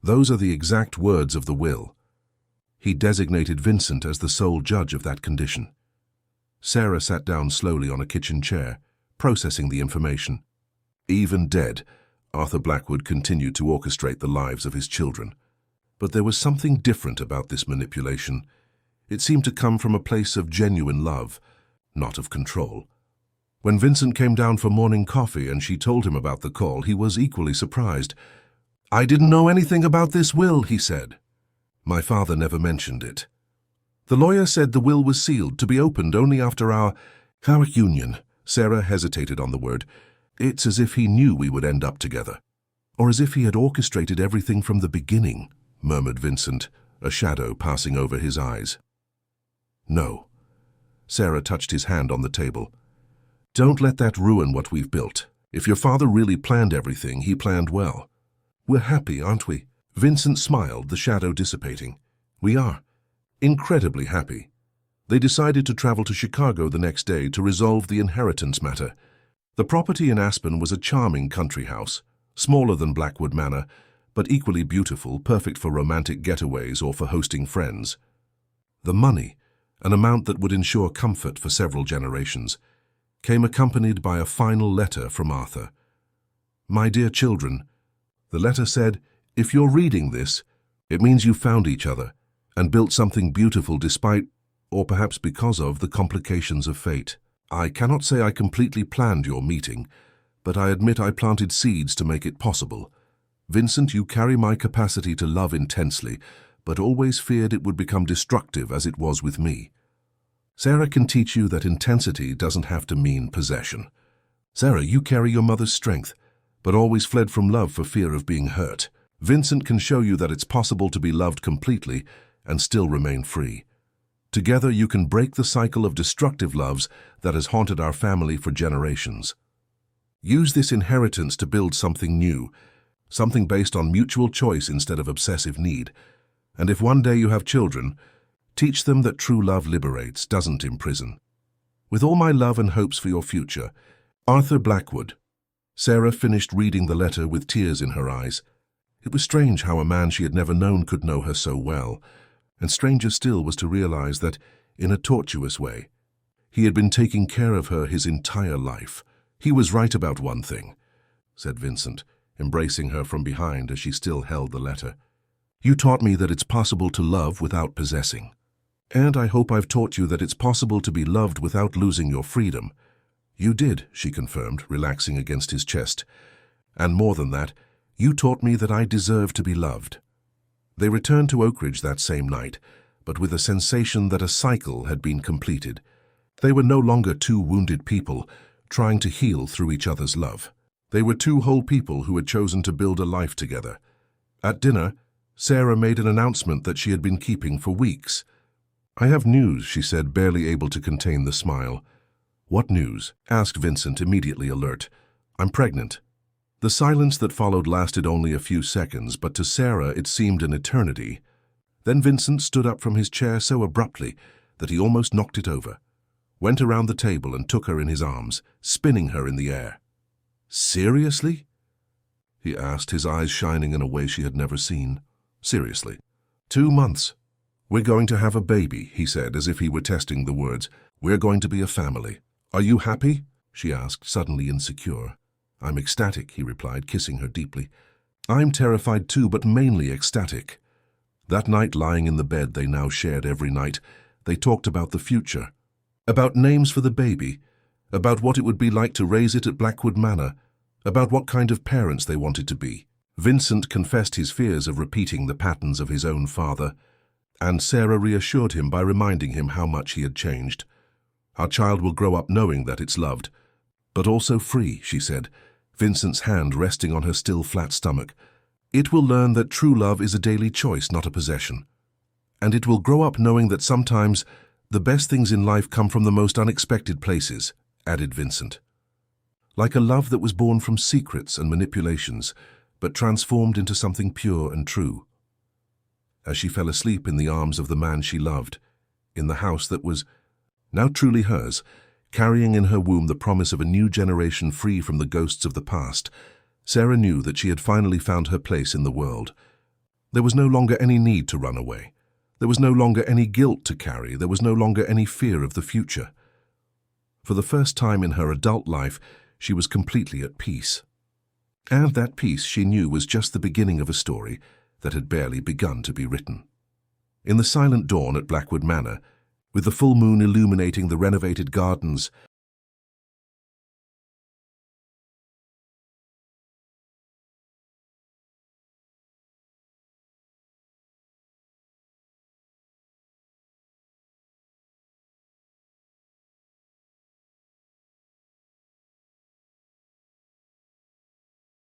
Those are the exact words of the will." He designated Vincent as the sole judge of that condition. Sarah sat down slowly on a kitchen chair, processing the information. Even dead, Arthur Blackwood continued to orchestrate the lives of his children. But there was something different about this manipulation. It seemed to come from a place of genuine love, not of control. When Vincent came down for morning coffee and she told him about the call, he was equally surprised. "I didn't know anything about this will," he said. "My father never mentioned it. The lawyer said the will was sealed to be opened only after our union." Sarah hesitated on the word. "It's as if he knew we would end up together. Or as if he had orchestrated everything from the beginning," murmured Vincent, a shadow passing over his eyes. "No." Sarah touched his hand on the table. "Don't let that ruin what we've built. If your father really planned everything, he planned well. We're happy, aren't we?" Vincent smiled, the shadow dissipating. "We are. Incredibly happy." They decided to travel to Chicago the next day to resolve the inheritance matter. The property in Aspen was a charming country house, smaller than Blackwood Manor, but equally beautiful, perfect for romantic getaways or for hosting friends. The money, an amount that would ensure comfort for several generations, came accompanied by a final letter from Arthur. "My dear children," the letter said, "if you're reading this, it means you found each other and built something beautiful despite, or perhaps because of, the complications of fate. I cannot say I completely planned your meeting, but I admit I planted seeds to make it possible. Vincent, you carry my capacity to love intensely, but always feared it would become destructive as it was with me. Sarah can teach you that intensity doesn't have to mean possession. Sarah, you carry your mother's strength, but always fled from love for fear of being hurt. Vincent can show you that it's possible to be loved completely and still remain free. Together you can break the cycle of destructive loves that has haunted our family for generations. Use this inheritance to build something new, something based on mutual choice instead of obsessive need. And if one day you have children, teach them that true love liberates, doesn't imprison. With all my love and hopes for your future, Arthur Blackwood." Sarah finished reading the letter with tears in her eyes. It was strange how a man she had never known could know her so well, and stranger still was to realize that, in a tortuous way, he had been taking care of her his entire life. "He was right about one thing," said Vincent, embracing her from behind as she still held the letter. "You taught me that it's possible to love without possessing. And I hope I've taught you that it's possible to be loved without losing your freedom." "You did," she confirmed, relaxing against his chest. "And more than that, you taught me that I deserve to be loved." They returned to Oak Ridge that same night, but with a sensation that a cycle had been completed. They were no longer two wounded people trying to heal through each other's love. They were two whole people who had chosen to build a life together. At dinner, Sarah made an announcement that she had been keeping for weeks. "I have news," she said, barely able to contain the smile. "What news?" asked Vincent, immediately alert. "I'm pregnant." The silence that followed lasted only a few seconds, but to Sarah it seemed an eternity. Then Vincent stood up from his chair so abruptly that he almost knocked it over, went around the table and took her in his arms, spinning her in the air. "Seriously?" he asked, his eyes shining in a way she had never seen. "Seriously. 2 months. We're going to have a baby," he said, as if he were testing the words. "We're going to be a family. Are you happy?" she asked, suddenly insecure. "I'm ecstatic," he replied, kissing her deeply. "I'm terrified too, but mainly ecstatic." That night, lying in the bed they now shared every night, they talked about the future, about names for the baby, about what it would be like to raise it at Blackwood Manor, about what kind of parents they wanted to be. Vincent confessed his fears of repeating the patterns of his own father, and Sarah reassured him by reminding him how much he had changed. "Our child will grow up knowing that it's loved, but also free," she said, Vincent's hand resting on her still flat stomach. "It will learn that true love is a daily choice, not a possession. And it will grow up knowing that sometimes the best things in life come from the most unexpected places," added Vincent. "Like a love that was born from secrets and manipulations, but transformed into something pure and true." As she fell asleep in the arms of the man she loved, in the house that was now truly hers, carrying in her womb the promise of a new generation free from the ghosts of the past, Sarah knew that she had finally found her place in the world. There was no longer any need to run away. There was no longer any guilt to carry, there was no longer any fear of the future. For the first time in her adult life, she was completely at peace. And that peace, she knew, was just the beginning of a story that had barely begun to be written. In the silent dawn at Blackwood Manor, with the full moon illuminating the renovated gardens